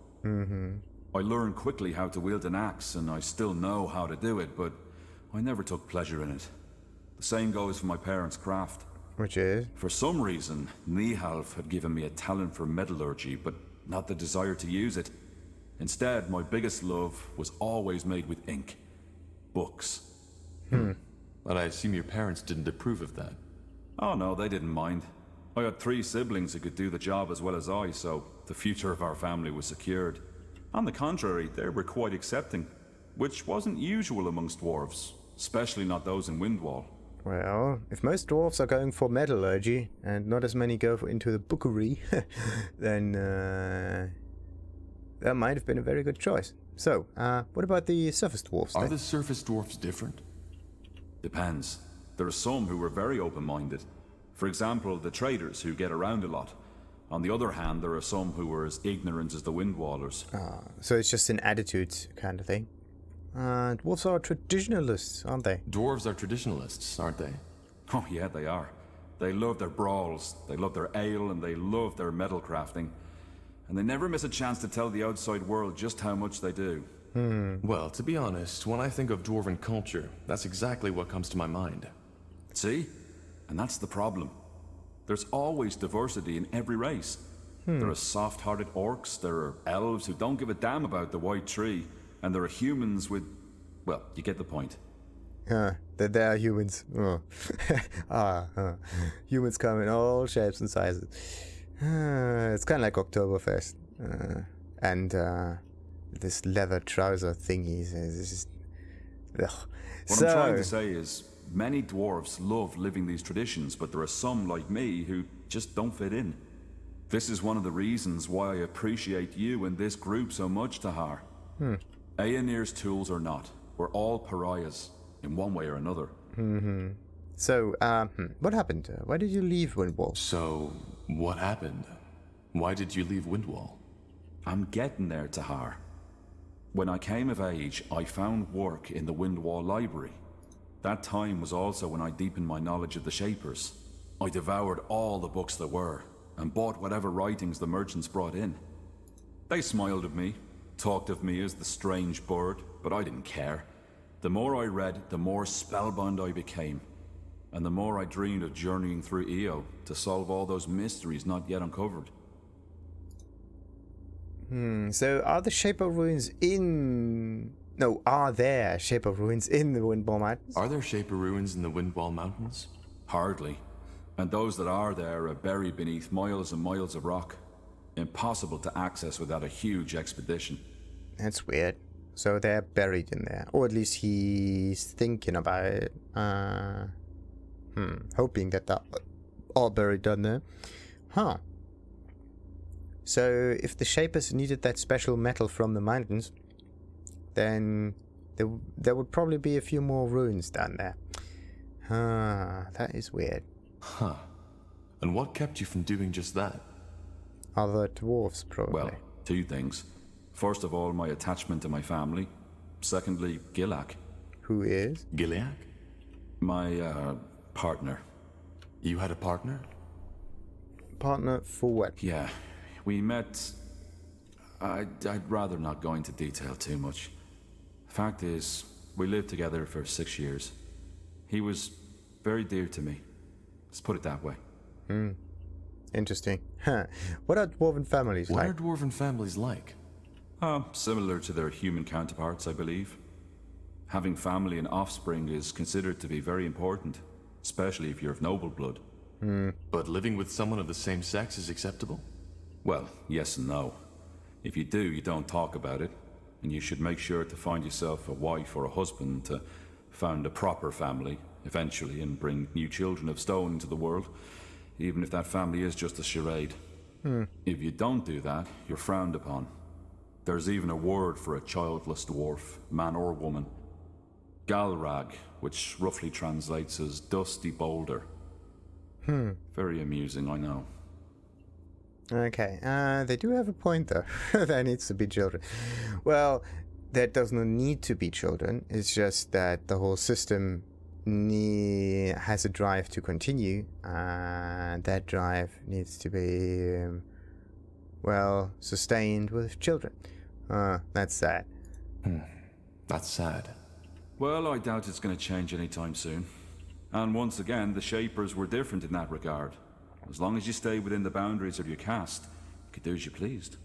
[SPEAKER 11] I learned quickly how to wield an axe, and I still know how to do it, but I never took pleasure in it. The same goes for my parents' craft.
[SPEAKER 1] Which is?
[SPEAKER 11] For some reason, Nihalf had given me a talent for metallurgy, but not the desire to use it. Instead, my biggest love was always made with ink. Books.
[SPEAKER 3] But I assume your parents didn't approve of that.
[SPEAKER 11] Oh no, they didn't mind. I had 3 siblings who could do the job as well as I, so the future of our family was secured. On the contrary, they were quite accepting, which wasn't usual amongst dwarves, especially not those in Windwall.
[SPEAKER 1] Well, if most dwarves are going for metallurgy, and not as many go into the bookery, then that might have been a very good choice. So, what about the surface dwarves?
[SPEAKER 3] Are the surface dwarves different?
[SPEAKER 11] Depends. There are some who were very open-minded. For example, the traders who get around a lot. On the other hand, there are some who were as ignorant as the Windwallers.
[SPEAKER 1] So it's just an attitude kind of thing. Dwarves are traditionalists, aren't they?
[SPEAKER 3] Dwarves are traditionalists, aren't they?
[SPEAKER 11] Oh yeah, they are. They love their brawls, they love their ale, and they love their metal crafting. And they never miss a chance to tell the outside world just how much they do.
[SPEAKER 3] Well, to be honest, when I think of dwarven culture, that's exactly what comes to my mind.
[SPEAKER 11] See? And that's the problem. There's always diversity in every race. There are soft-hearted orcs, there are elves who don't give a damn about the white tree, and there are humans with... well, you get the point.
[SPEAKER 1] There are humans. Humans come in all shapes and sizes. It's kind of like Oktoberfest. And this leather trouser thingies.
[SPEAKER 11] What I'm trying to say is, many dwarves love living these traditions, but there are some like me who just don't fit in. This is one of the reasons why I appreciate you and this group so much, Tahar. Aenir's tools or not, we're all pariahs, in one way or another.
[SPEAKER 1] So, what happened? Why did you leave Windwall?
[SPEAKER 3] So, what happened? Why did you leave Windwall?
[SPEAKER 11] I'm getting there, Tahar. When I came of age, I found work in the Windwall Library. That time was also when I deepened my knowledge of the Shapers. I devoured all the books there were, and bought whatever writings the merchants brought in. They smiled at me, talked of me as the strange bird, but I didn't care. The more I read, the more spellbound I became. And the more I dreamed of journeying through Io to solve all those mysteries not yet uncovered.
[SPEAKER 1] So are the Shaper ruins in... No, are there Shaper ruins in the Windwall Mountains?
[SPEAKER 3] Are there Shaper ruins in the Windwall Mountains?
[SPEAKER 11] Hardly. And those that are there are buried beneath miles and miles of rock. Impossible to access without a huge expedition.
[SPEAKER 1] That's weird. So they're buried in there. Or at least he's thinking about it. Hoping that they're all buried down there. Huh. So if the Shapers needed that special metal from the mountains, then there would probably be a few more ruins down there. That is weird.
[SPEAKER 3] Huh. And what kept you from doing just that?
[SPEAKER 1] Other dwarves, probably.
[SPEAKER 11] Well, two things. First of all, my attachment to my family. Secondly, Gilak.
[SPEAKER 1] Who is?
[SPEAKER 3] Gilead?
[SPEAKER 11] My, partner.
[SPEAKER 3] You had a partner?
[SPEAKER 1] Partner for what?
[SPEAKER 11] Yeah. We met... I'd rather not go into detail too much. Fact is, we lived together for 6 years. He was very dear to me. Let's put it that way.
[SPEAKER 1] Interesting. What are dwarven families like?
[SPEAKER 3] What are dwarven families like?
[SPEAKER 11] Similar to their human counterparts, I believe. Having family and offspring is considered to be very important, especially if you're of noble blood.
[SPEAKER 3] But living with someone of the same sex is acceptable?
[SPEAKER 11] Well, yes and no. If you do, you don't talk about it, and you should make sure to find yourself a wife or a husband to found a proper family, eventually, and bring new children of stone into the world, even if that family is just a charade. If you don't do that, you're frowned upon. There's even a word for a childless dwarf, man or woman. Galrag, which roughly translates as dusty boulder. Very amusing, I know.
[SPEAKER 1] Okay, they do have a point though. There needs to be children. Well, there does not need to be children. It's just that the whole system has a drive to continue, and that drive needs to be, well, sustained with children. That's sad.
[SPEAKER 3] That's sad.
[SPEAKER 11] Well, I doubt it's going to change anytime soon. And once again, the Shapers were different in that regard. As long as you stay within the boundaries of your caste, you could do as you pleased.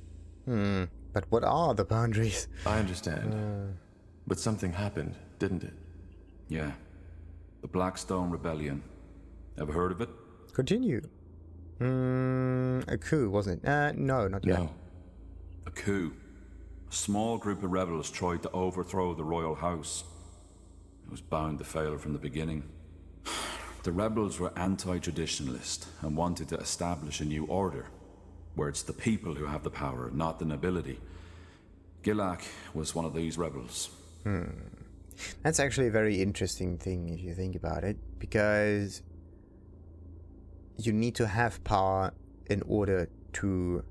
[SPEAKER 1] But what are the boundaries?
[SPEAKER 3] I understand. But something happened, didn't it?
[SPEAKER 11] Yeah. The Blackstone Rebellion. Ever heard of it?
[SPEAKER 1] Continue. A coup, wasn't it? No, not yet.
[SPEAKER 3] No.
[SPEAKER 11] A coup. A small group of rebels tried to overthrow the royal house. It was bound to fail from the beginning. The rebels were anti-traditionalist and wanted to establish a new order, where it's the people who have the power, not the nobility. Gilak was one of these rebels.
[SPEAKER 1] That's actually a very interesting thing if you think about it, because you need to have power in order to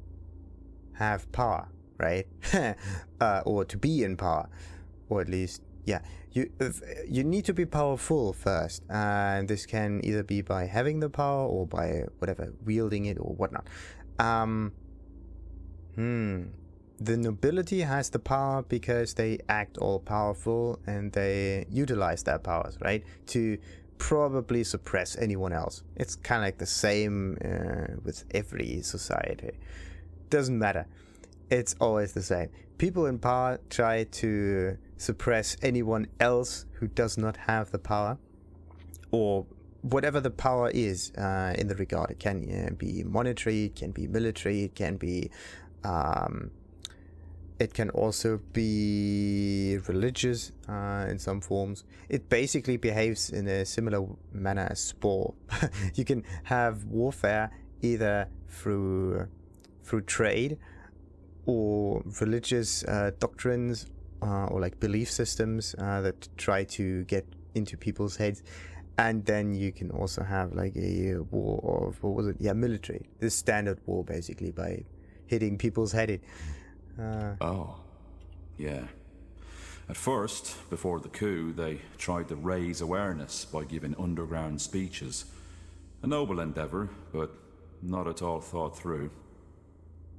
[SPEAKER 1] have power, right? Or to be in power, or at least, yeah. You need to be powerful first, and this can either be by having the power or by whatever, wielding it or whatnot. The nobility has the power because they act all powerful and they utilize their powers, right, to probably suppress anyone else. It's kind of like the same with every society. Doesn't matter. It's always the same. People in power try to suppress anyone else who does not have the power, or whatever the power is in the regard. It can be monetary, it can be military, it can be it can also be religious in some forms. It basically behaves in a similar manner as sport. You can have warfare either through trade or religious doctrines or like belief systems that try to get into people's heads. And then you can also have like a war of, what was it? Yeah, military. This standard war basically by hitting people's head in.
[SPEAKER 11] Yeah. At first, before the coup, they tried to raise awareness by giving underground speeches. A noble endeavor, but not at all thought through.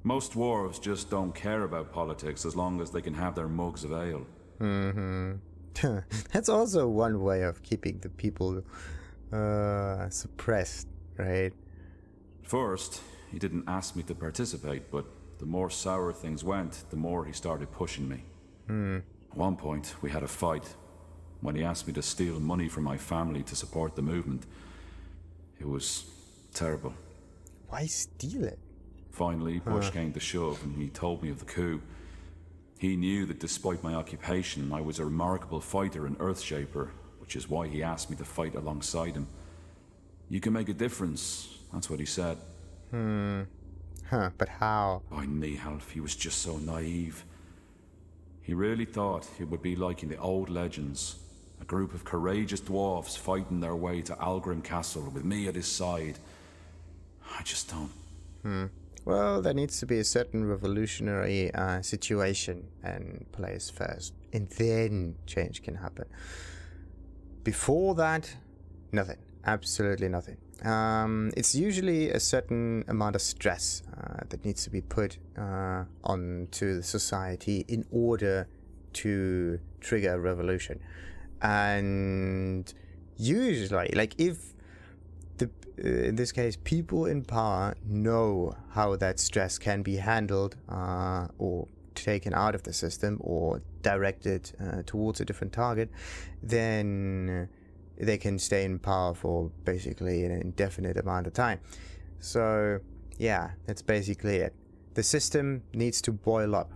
[SPEAKER 11] Most dwarves just don't care about politics as long as they can have their mugs of ale.
[SPEAKER 1] That's also one way of keeping the people suppressed, right?
[SPEAKER 11] First, he didn't ask me to participate, but the more sour things went, the more he started pushing me. At one point, we had a fight. When he asked me to steal money from my family to support the movement, it was terrible.
[SPEAKER 1] Why steal it?
[SPEAKER 11] Finally, push came to shove, and he told me of the coup. He knew that despite my occupation, I was a remarkable fighter and Earthshaper, which is why he asked me to fight alongside him. You can make a difference, that's what he said.
[SPEAKER 1] But how?
[SPEAKER 11] By Nihalf, he was just so naive. He really thought it would be like in the old legends, a group of courageous dwarves fighting their way to Isgrimm Castle with me at his side. I just don't.
[SPEAKER 1] Well, there needs to be a certain revolutionary situation and place first, and then change can happen. Before that, nothing. Absolutely nothing. It's usually a certain amount of stress that needs to be put onto the society in order to trigger a revolution. And usually, like if in this case, people in power know how that stress can be handled or taken out of the system or directed towards a different target, then they can stay in power for basically an indefinite amount of time. So, yeah, that's basically it. The system needs to boil up.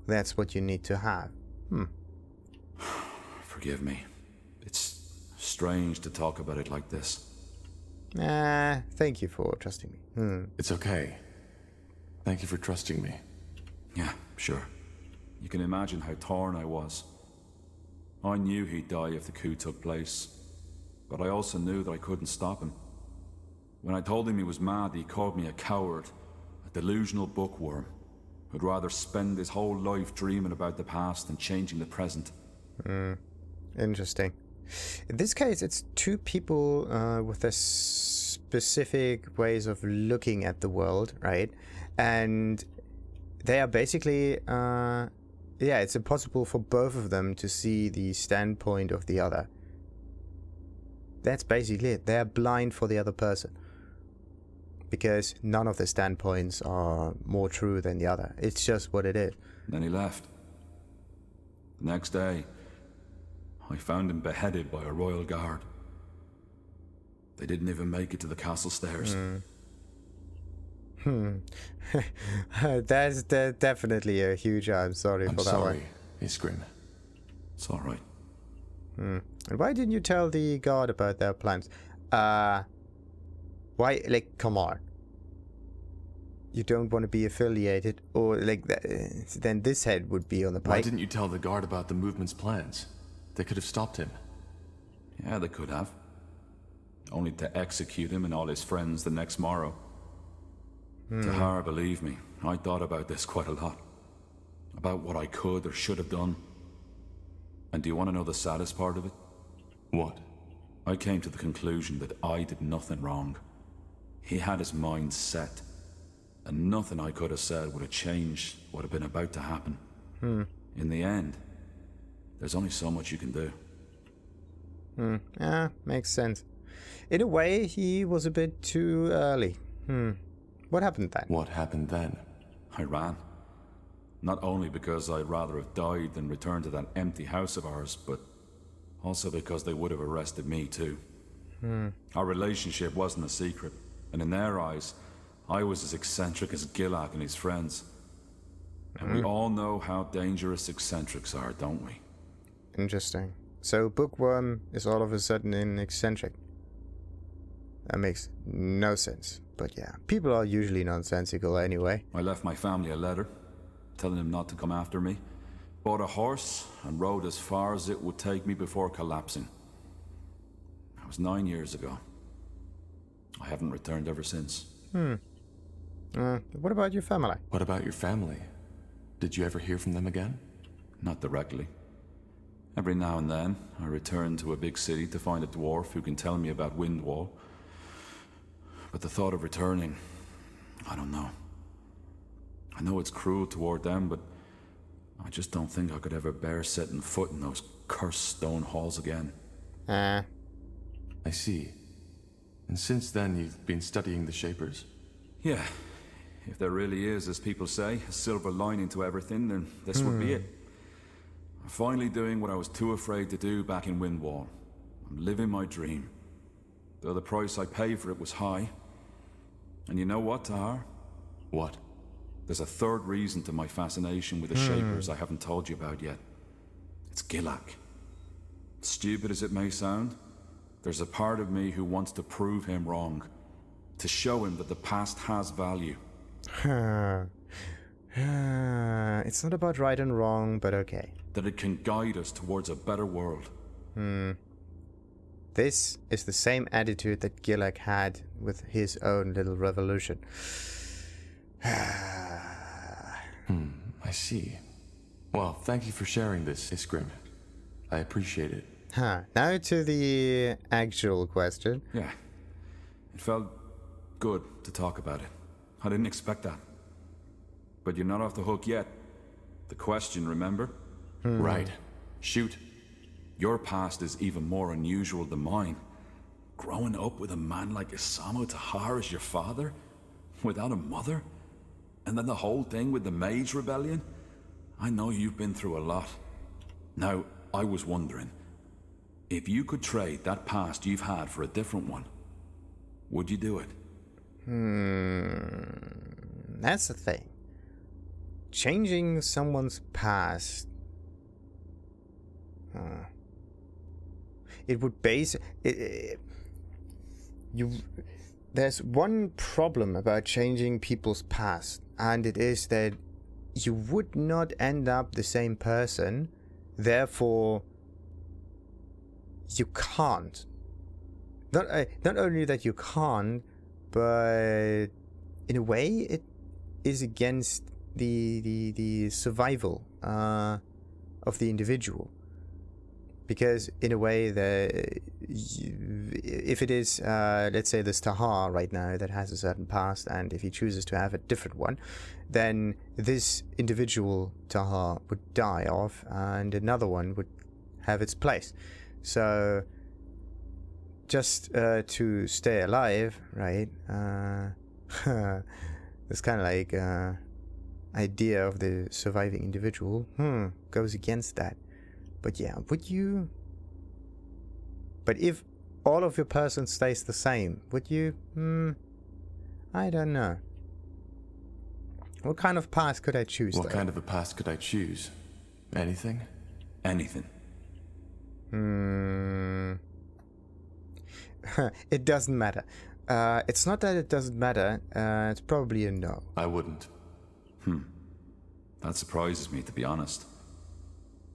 [SPEAKER 1] That's what you need to have.
[SPEAKER 11] Forgive me. It's strange to talk about it like this.
[SPEAKER 1] Thank you for trusting me.
[SPEAKER 3] It's okay. Thank you for trusting me.
[SPEAKER 11] Yeah, sure. You can imagine how torn I was. I knew he'd die if the coup took place, but I also knew that I couldn't stop him. When I told him he was mad, he called me a coward, a delusional bookworm, who'd rather spend his whole life dreaming about the past and changing the present.
[SPEAKER 1] Interesting. In this case, it's two people with a specific ways of looking at the world, right? And they are basically, it's impossible for both of them to see the standpoint of the other. That's basically it. They're blind for the other person. Because none of the standpoints are more true than the other. It's just what it is.
[SPEAKER 11] Then he left. The next day, I found him beheaded by a royal guard. They didn't even make it to the castle stairs.
[SPEAKER 1] That's definitely a huge I'm sorry for that one.
[SPEAKER 3] I'm sorry, Isgrimm.
[SPEAKER 11] It's all right.
[SPEAKER 1] And why didn't you tell the guard about their plans? Why, like, come on. You don't want to be affiliated, or like, then this head would be on the pike.
[SPEAKER 3] Why didn't you tell the guard about the movement's plans? They could have stopped him.
[SPEAKER 11] Yeah, they could have. Only to execute him and all his friends the next morrow. Tahar, believe me, I thought about this quite a lot. About what I could or should have done. And do you want to know the saddest part of it?
[SPEAKER 3] What?
[SPEAKER 11] I came to the conclusion that I did nothing wrong. He had his mind set. And nothing I could have said would have changed what had been about to happen. In the end, there's only so much you can do.
[SPEAKER 1] Yeah, makes sense. In a way, he was a bit too early. What happened then?
[SPEAKER 3] What happened then?
[SPEAKER 11] I ran. Not only because I'd rather have died than returned to that empty house of ours, but also because they would have arrested me too. Our relationship wasn't a secret, and in their eyes, I was as eccentric as Gilak and his friends. And we all know how dangerous eccentrics are, don't we?
[SPEAKER 1] Interesting. So Bookworm is all of a sudden an eccentric. That makes no sense. But yeah, people are usually nonsensical anyway.
[SPEAKER 11] I left my family a letter, telling them not to come after me. Bought a horse and rode as far as it would take me before collapsing. That was 9 years ago. I haven't returned ever since.
[SPEAKER 1] What about your family?
[SPEAKER 3] What about your family? Did you ever hear from them again?
[SPEAKER 11] not directly. Every now and then, I return to a big city to find a dwarf who can tell me about Windwall. But the thought of returning, I don't know. I know it's cruel toward them, but I just don't think I could ever bear setting foot in those cursed stone halls again.
[SPEAKER 3] I see. And since then, you've been studying the Shapers?
[SPEAKER 11] Yeah. If there really is, as people say, a silver lining to everything, then this would be it. I'm finally doing what I was too afraid to do back in Windwall. I'm living my dream. Though the price I paid for it was high. And you know what, Tahar?
[SPEAKER 3] What?
[SPEAKER 11] There's a third reason to my fascination with the Shapers I haven't told you about yet. It's Gilak. Stupid as it may sound, there's a part of me who wants to prove him wrong. To show him that the past has value.
[SPEAKER 1] It's not about right and wrong, but okay.
[SPEAKER 11] That it can guide us towards a better world.
[SPEAKER 1] This is the same attitude that Gilak had with his own little revolution.
[SPEAKER 3] I see. Well, thank you for sharing this, Isgrimm. I appreciate it.
[SPEAKER 1] Now to the actual question.
[SPEAKER 11] Yeah. It felt good to talk about it. I didn't expect that. But you're not off the hook yet. The question, remember?
[SPEAKER 3] Right. Shoot.
[SPEAKER 11] Your past is even more unusual than mine. Growing up with a man like Isamo Tahar as your father? Without a mother? And then the whole thing with the Mage Rebellion? I know you've been through a lot. Now, I was wondering, if you could trade that past you've had for a different one, would you do it?
[SPEAKER 1] That's the thing. Changing someone's past... it would base... There's one problem about changing people's past, and it is that you would not end up the same person, therefore you can't. Not only that you can't, but in a way it is against the survival of the individual. Because in a way, if it is, let's say, this Tahar right now that has a certain past, and if he chooses to have a different one, then this individual Tahar would die off, and another one would have its place. So, just to stay alive, right? This kind of like idea of the surviving individual goes against that. But yeah, would you... But if all of your person stays the same, would you... I don't know. What kind of past could I choose,
[SPEAKER 3] What kind of a past could I choose? Anything?
[SPEAKER 11] Anything.
[SPEAKER 1] It doesn't matter. It's not that it doesn't matter, it's probably a no.
[SPEAKER 3] I wouldn't.
[SPEAKER 11] That surprises me, to be honest.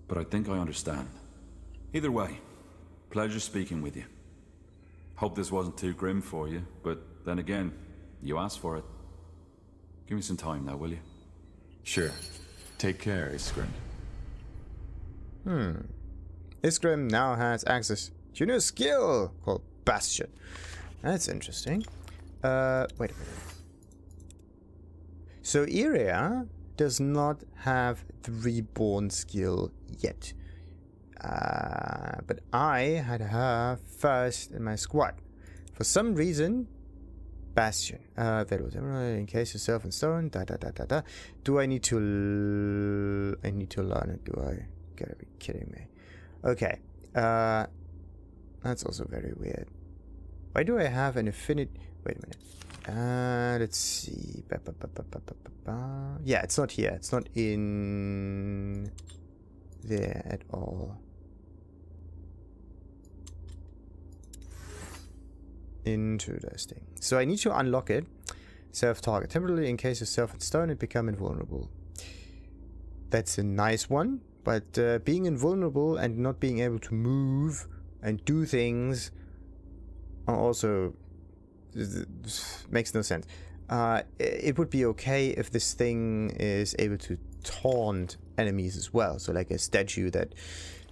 [SPEAKER 11] But I think I understand. Either way, pleasure speaking with you. Hope this wasn't too grim for you, but then again, you asked for it. Give me some time now, will you?
[SPEAKER 3] Sure. Take care, Isgrimm.
[SPEAKER 1] Isgrimm now has access to a new skill called Bastion. That's interesting. Wait a minute. So Yria does not have the reborn skill yet. But I had her first in my squad. For some reason, Bastion. That was in case of self and stone. Do I need to? I need to learn it. Do I? Gotta be kidding me. Okay. That's also very weird. Why do I have an affinity? Wait a minute. Let's see. Yeah, it's not here. It's not in there at all. Interesting. So I need to unlock it. Self-target. Temporarily encase yourself in stone and become invulnerable. That's a nice one. But being invulnerable and not being able to move and do things are also... makes no sense. It would be okay if this thing is able to taunt enemies as well. So like a statue that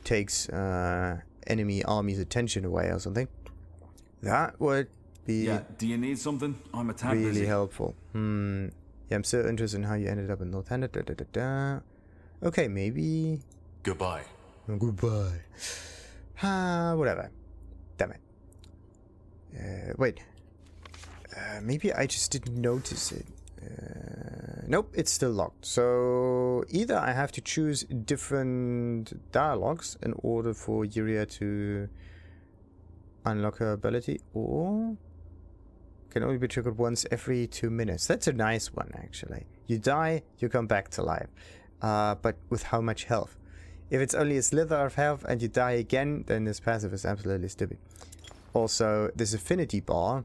[SPEAKER 1] takes enemy army's attention away or something. That would be
[SPEAKER 11] do you need something? I'm a tad
[SPEAKER 1] really
[SPEAKER 11] busy.
[SPEAKER 1] helpful. Yeah, I'm so interested in how you ended up in Northander. Okay, maybe...
[SPEAKER 3] Goodbye.
[SPEAKER 1] Goodbye. Whatever. Damn it. Wait. Maybe I just didn't notice it. Nope, it's still locked. So either I have to choose different dialogues in order for Yria to unlock her ability, or can only be triggered once every 2 minutes. That's a nice one, actually. You die, you come back to life. But with how much health? If it's only a slither of health and you die again, then this passive is absolutely stupid. Also, this affinity bar,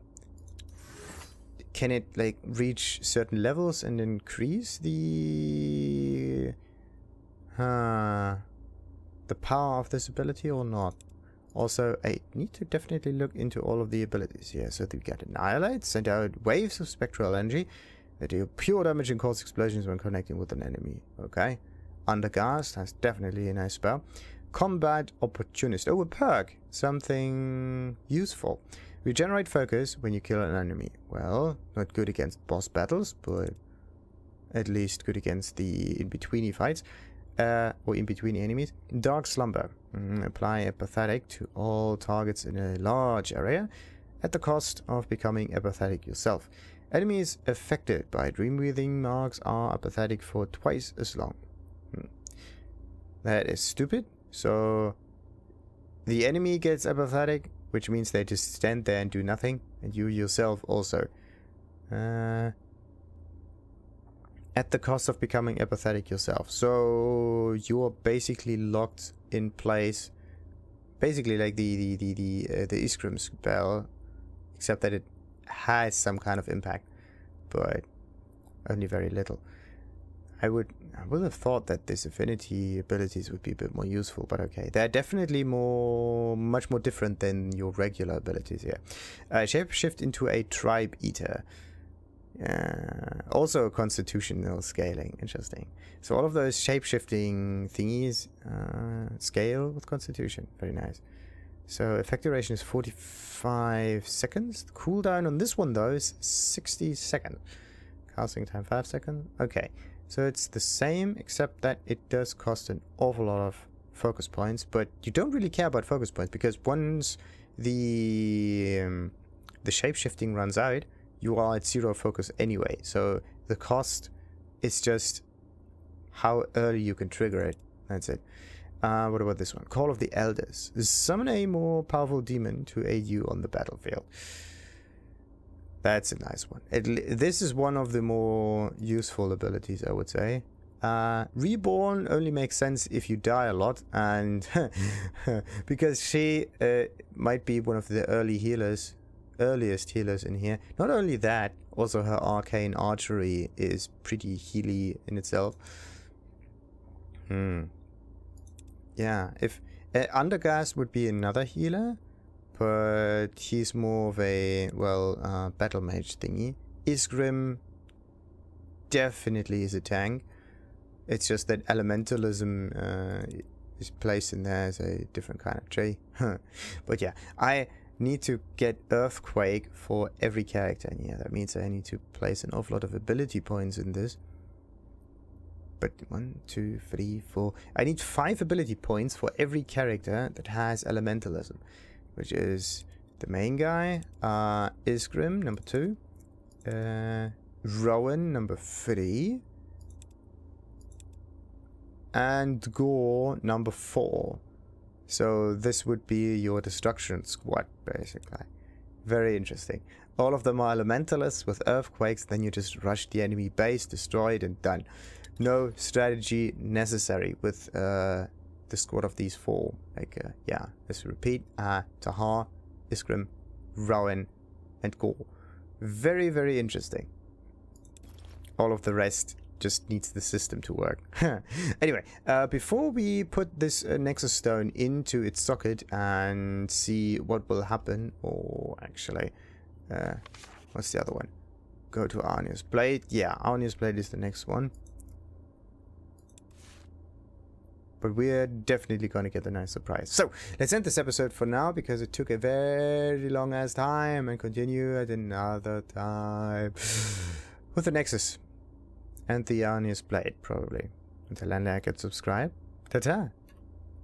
[SPEAKER 1] can it like reach certain levels and increase the power of this ability or not? Also, I need to definitely look into all of the abilities here. So we got Annihilate, send out waves of spectral energy that deal pure damage and cause explosions when connecting with an enemy. Okay. Undercast, that's definitely a nice spell. Combat Opportunist. Oh, a perk. Something useful. Regenerate focus when you kill an enemy. Well, not good against boss battles, but at least good against the in-betweeny fights. Or in-between enemies. Dark Slumber. Apply apathetic to all targets in a large area at the cost of becoming apathetic yourself. Enemies affected by dream-breathing marks are apathetic for twice as long. That is stupid. So the enemy gets apathetic, which means they just stand there and do nothing, and you yourself also. At the cost of becoming apathetic yourself. So you're basically locked in place, basically like the Isgrimm spell, except that it has some kind of impact, but only very little. I would have thought that this affinity abilities would be a bit more useful, but okay. They're definitely much more different than your regular abilities here. Shapeshift into a tribe eater. Also constitutional scaling. Interesting. So all of those shapeshifting thingies scale with constitution. Very nice. So effect duration is 45 seconds. The cooldown on this one though is 60 seconds. Casting time 5 seconds. Okay. So it's the same, except that it does cost an awful lot of focus points, but you don't really care about focus points, because once the shape-shifting runs out, you are at 0 focus anyway. So the cost is just how early you can trigger it. That's it. What about this one? Call of the Elders. Summon a more powerful demon to aid you on the battlefield. That's a nice one. This is one of the more useful abilities, I would say. Reborn only makes sense if you die a lot, and because she might be one of the earliest healers in here. Not only that, also her arcane archery is pretty healy in itself. Yeah, if Undergast would be another healer, but he's more of a, well, battle mage thingy. Isgrimm definitely is a tank. It's just that elementalism is placed in there as a different kind of tree. But yeah, I need to get Earthquake for every character in here. That means I need to place an awful lot of ability points in this. But 1, 2, 3, 4... I need 5 ability points for every character that has elementalism, which is the main guy, Isgrimm, number 2, Rohen, number 3, and Gore, number 4. So this would be your destruction squad, basically. Very interesting. All of them are elementalists with earthquakes, then you just rush the enemy base, destroy it, and done. No strategy necessary with the squad of these 4. Like, yeah, let's repeat. Tahar, Isgrimm, Rohen, and Gore. Very, very interesting. All of the rest just needs the system to work. Anyway, before we put this Nexus Stone into its socket and see what will happen, or actually, what's the other one? Go to Arnia's Blade. Yeah, Arnia's Blade is the next one. But we're definitely gonna get a nice surprise. So, let's end this episode for now, because it took a very long ass time, and continue at another time. With the Nexus. And the Arnius Blade, probably. Until then, like and subscribe. Ta-ta!